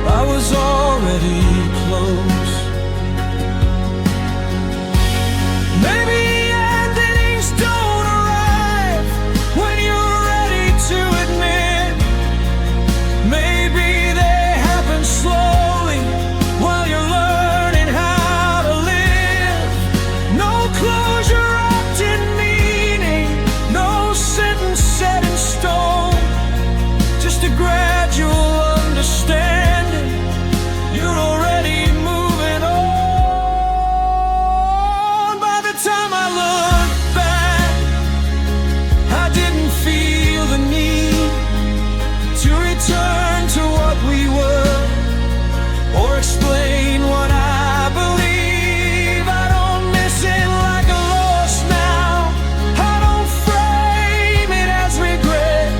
I was already close. Maybe endings don't arrive when you're ready to admit. Maybe they happen slowly while you're learning how to live. No closure wrapped in meaning, no sentence set in stone, just a gradual understanding. You're already moving on. By the time I look back, I didn't feel the need to return to what we were or explain what I believe. I don't miss it like a loss now, I don't frame it as regret.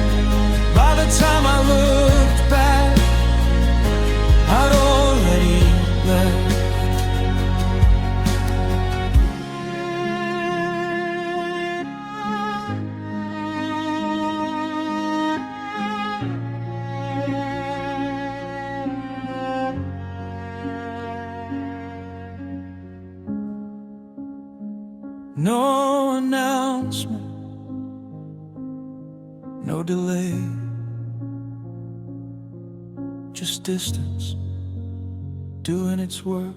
By the time I looked back, I'd already left. No announcement, no delay, just distance doing its work.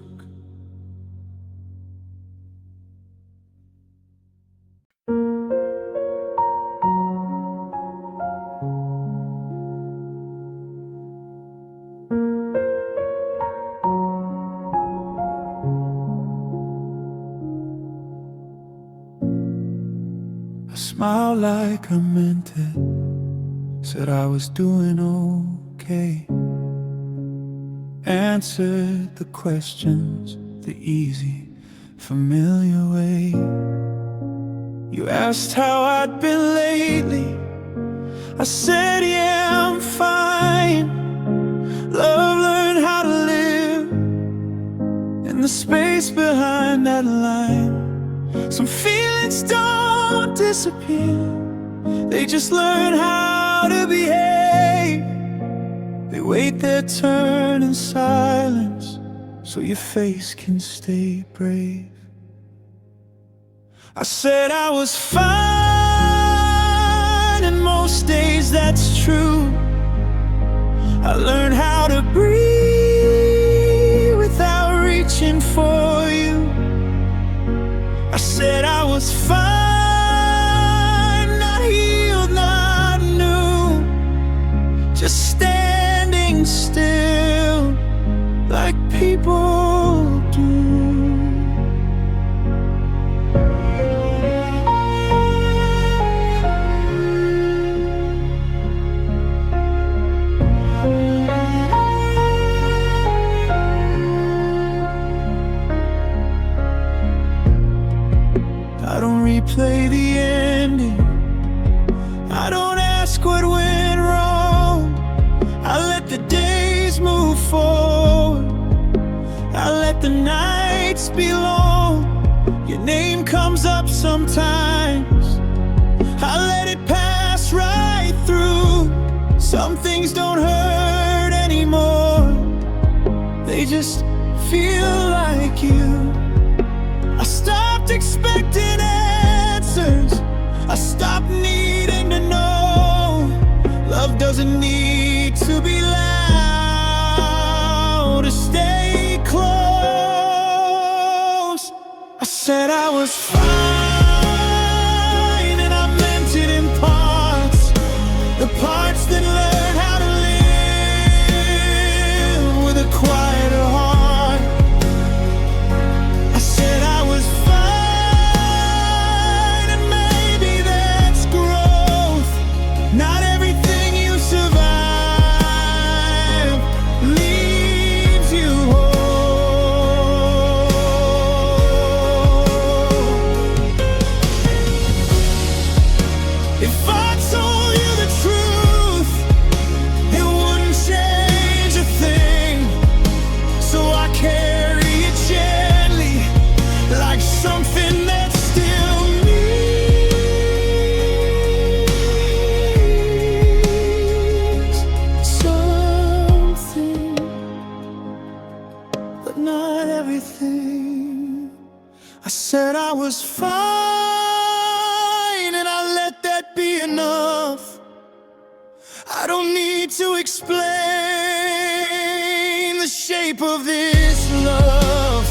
I smiled like I meant it, said I was doing okay, answered the questions the easy, familiar way. You asked how I'd been lately, I said yeah, I'm fine. Love learned how to live in the space behind that line. Some feelings don't disappear, they just learn how to behave. They wait their turn in silence, so your face can stay brave. I said I was fine, and most days that's true. I learned how to breathe without reaching for you. I said I was fine, not healed, not new, just standing still like people do. I don't replay the ending, I don't ask what went wrong. I let the days move forward, I let the nights be long. Your name comes up sometimes, I let it pass right through. Some things don't hurt anymore, they just feel like you. I stopped expecting answers, I stopped needing to know. Love doesn't need to be loud to stay close. I said I was fine, and I meant it in parts, the parts that learn how to live with a quieter heart. I said I was fine, and maybe that's growth. Not everything you survive leaves you whole. If I told you the truth, it wouldn't change a thing. So I carry it gently, like something that still means something, but not everything. I said I was fine, and I let that be enough. I don't need to explain the shape of this love.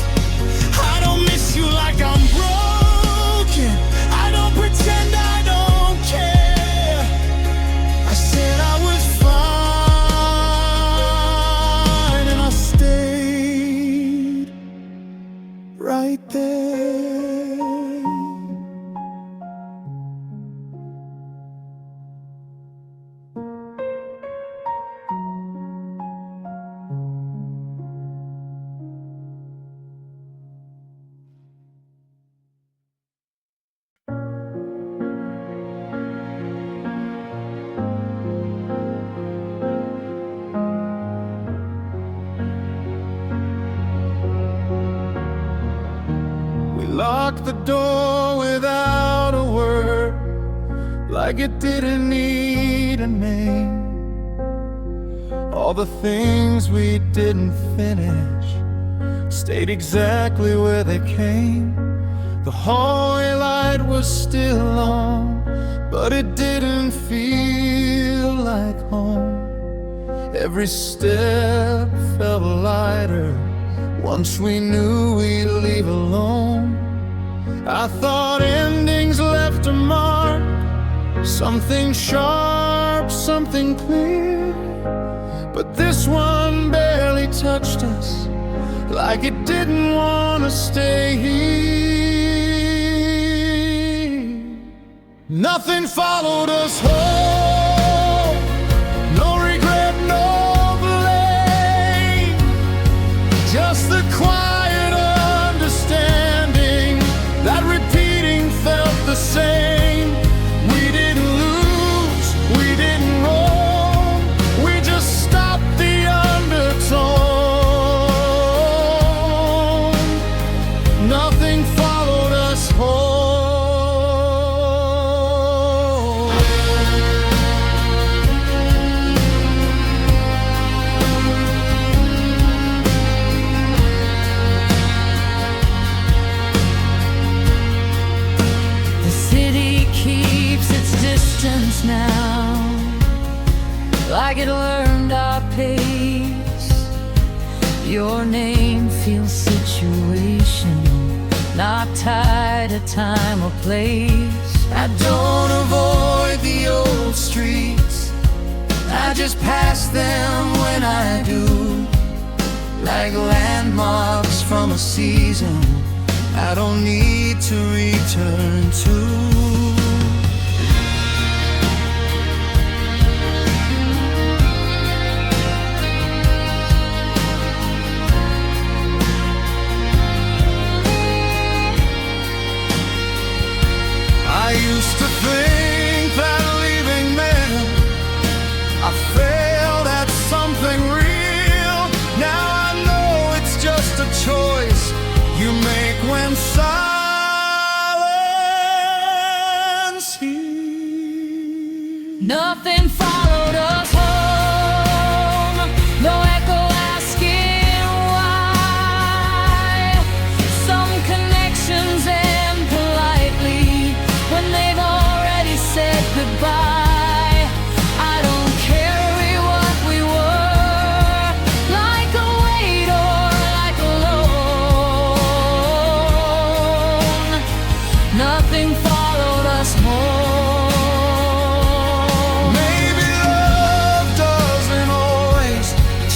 I don't miss you like I'm broken, I don't pretend I don't care. I said I was fine, and I stayed right there. Locked the door without a word, like it didn't need a name. All the things we didn't finish stayed exactly where they came. The hallway light was still on, but it didn't feel like home. Every step felt lighter once we knew we'd leave alone. I thought endings left a mark, something sharp, something clear. But this one barely touched us, like it didn't want to stay here. Nothing followed us home, no regret, no blame, just the quiet understanding that repeating felt the same. We didn't lose, we didn't roll, we just stopped the undertone. Nothing followed us home. like it learned our pace. Your name feels situational, not tied to time or place. I don't avoid the old streets, I just pass them when I do, like landmarks from a season I don't need to return to. I used to think that leaving meant I failed at something real. Now I know it's just a choice you make when silence heals. Nothing followed us home, no echo asking why. Some connections end politely when they've already said goodbye. I don't carry what we were, like a weight or like a loan. Nothing followed us home. Maybe love doesn't always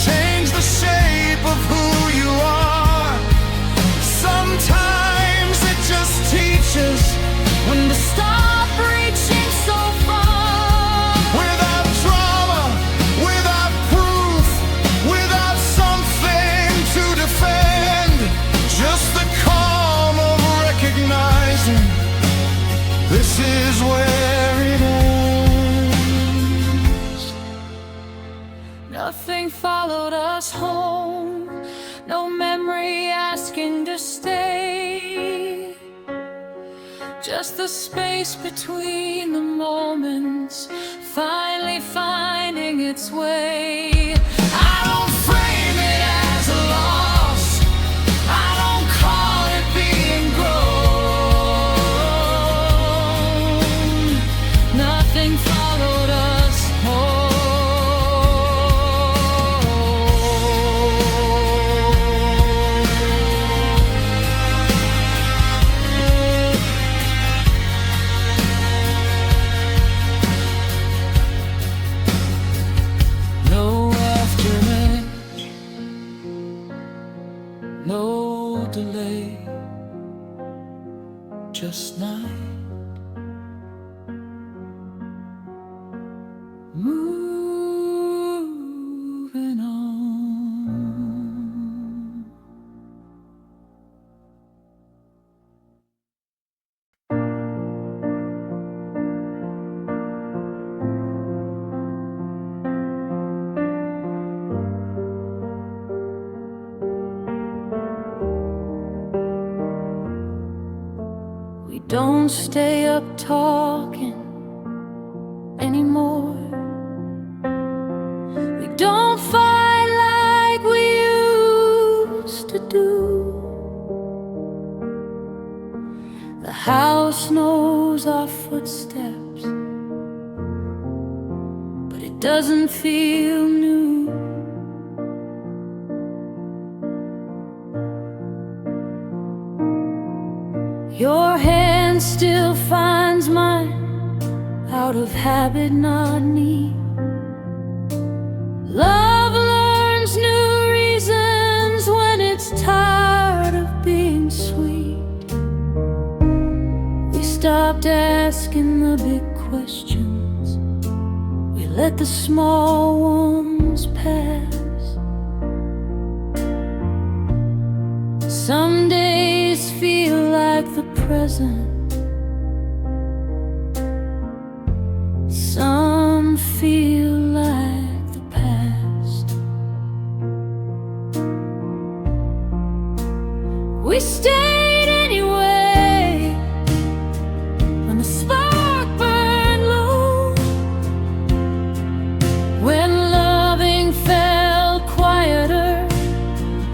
change the shape of who you are. Sometimes it just teaches When to stop reaching so far. without drama, without proof, without something to defend. Just the calm of recognizing this is where it ends. Nothing followed us home, no memory asking to stay. Just the space between the moments finally finding its way. I don't frame it as a loss, I don't call it being grown. Nothing followed us No aftermath, no delay, just night. Moving on. We don't stay up talking anymore. We don't fight like we used to do. The house knows our footsteps, but it doesn't feel new. Your hand still finds mine, out of habit, not need. Love learns new reasons when it's tired of being sweet. We stopped asking the big questions, we let the small ones pass. Some days feel like the present, some feel like the past. We stayed anyway when the spark burned low, when loving felt quieter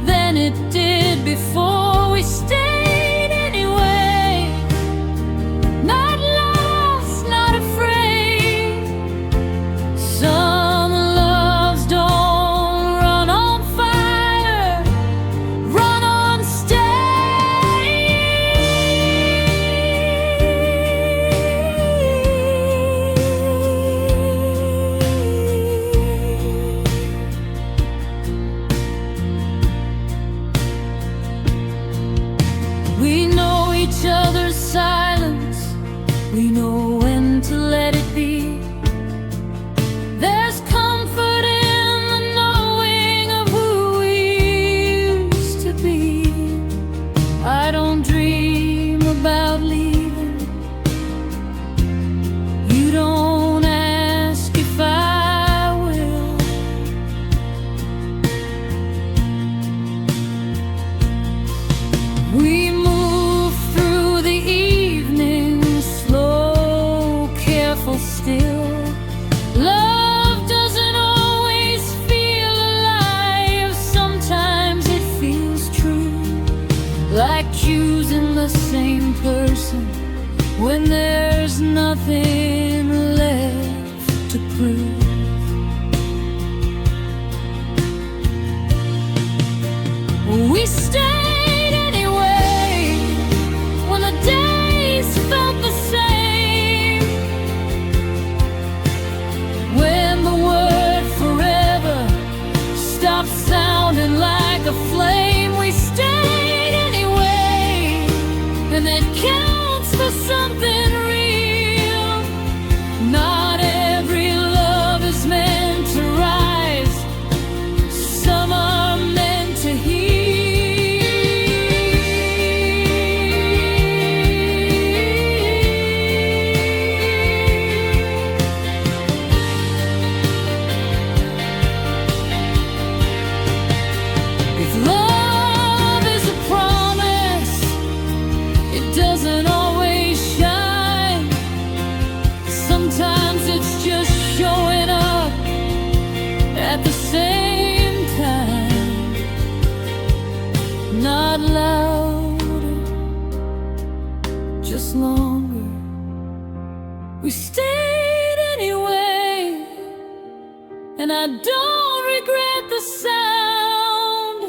than it did before. We stayed anyway the same person when there's nothing left to prove. We stayed anyway when the days felt the same, when the word forever stopped sounding like a flame. We stayed anyway, and that counts for something real. Not every love is meant to rise, some are meant to heal. If love is a promise, it doesn't always shine. Sometimes it's just showing up at the same time. Not louder, just longer. We stayed anyway, and I don't regret the sound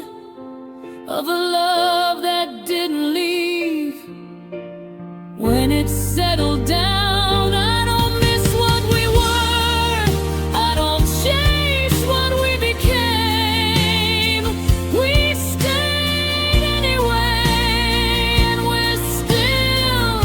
of a love that didn't leave. When it settled down, I don't miss what we were, I don't chase what we became. We stayed anyway, and we're still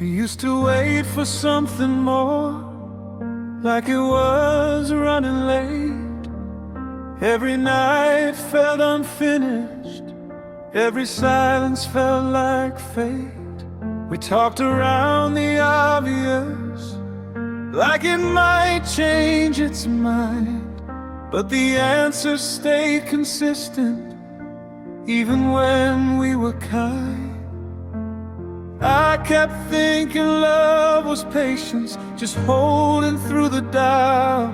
We used to wait for something more, like it was running late. Every night felt unfinished, every silence felt like fate. We talked around the obvious, like it might change its mind, but the answers stayed consistent, even when we were kind. I kept thinking love was patience, just holding through the doubt.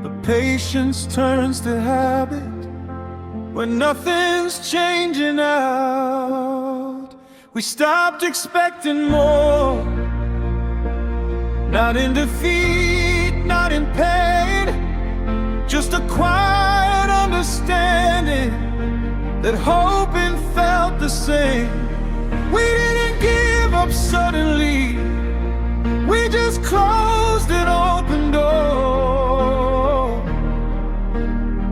But patience turns to habit when nothing's changing out. We stopped expecting more, not in defeat, not in pain, just a quiet understanding that hoping felt the same. We didn't give up suddenly, we just closed an open door.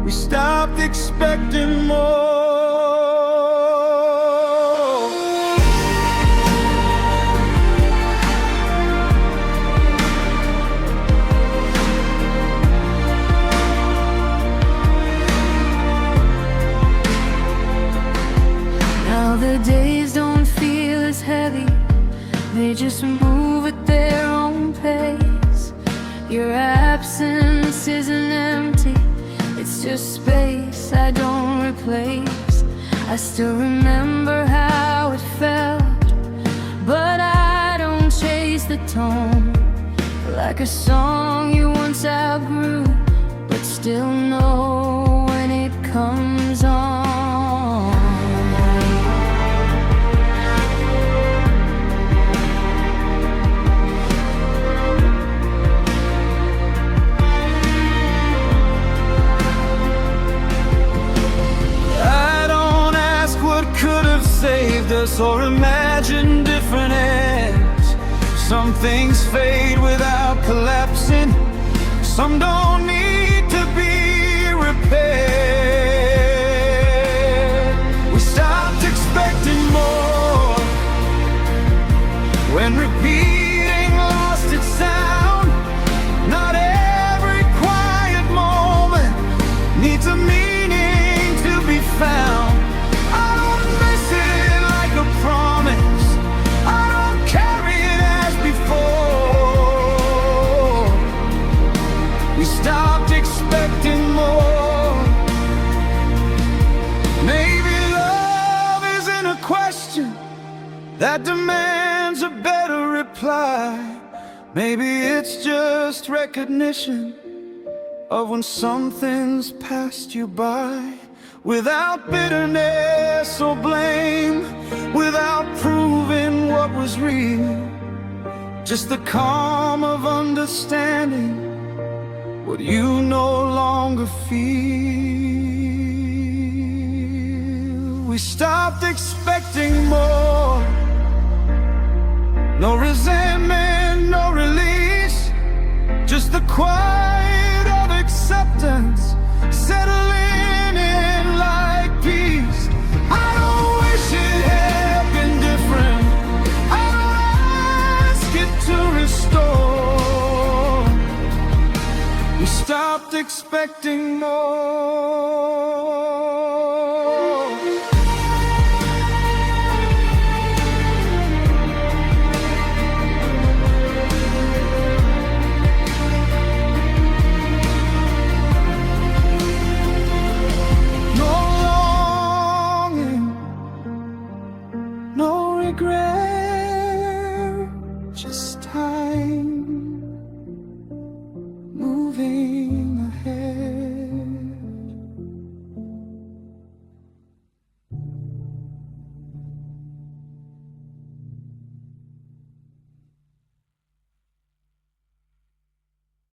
We stopped expecting more. Now the days don't feel as heavy, they just move at their own pace. Your absence isn't empty, it's just space I don't replace. I still remember how it felt, but I don't chase the tone. Like a song you once outgrew, but still know when it comes on. Saved us or imagine different ends. Some things fade without collapsing, some don't need to be repaired. that demands a better reply. Maybe it's just recognition of when something's passed you by, without bitterness or blame, without proving what was real, just the calm of understanding what you no longer feel. We stopped expecting more, no resentment, no release, just the quiet of acceptance settling in like peace. I don't wish it had been different, I don't ask it to restore. We stopped expecting more. No longing, no regret,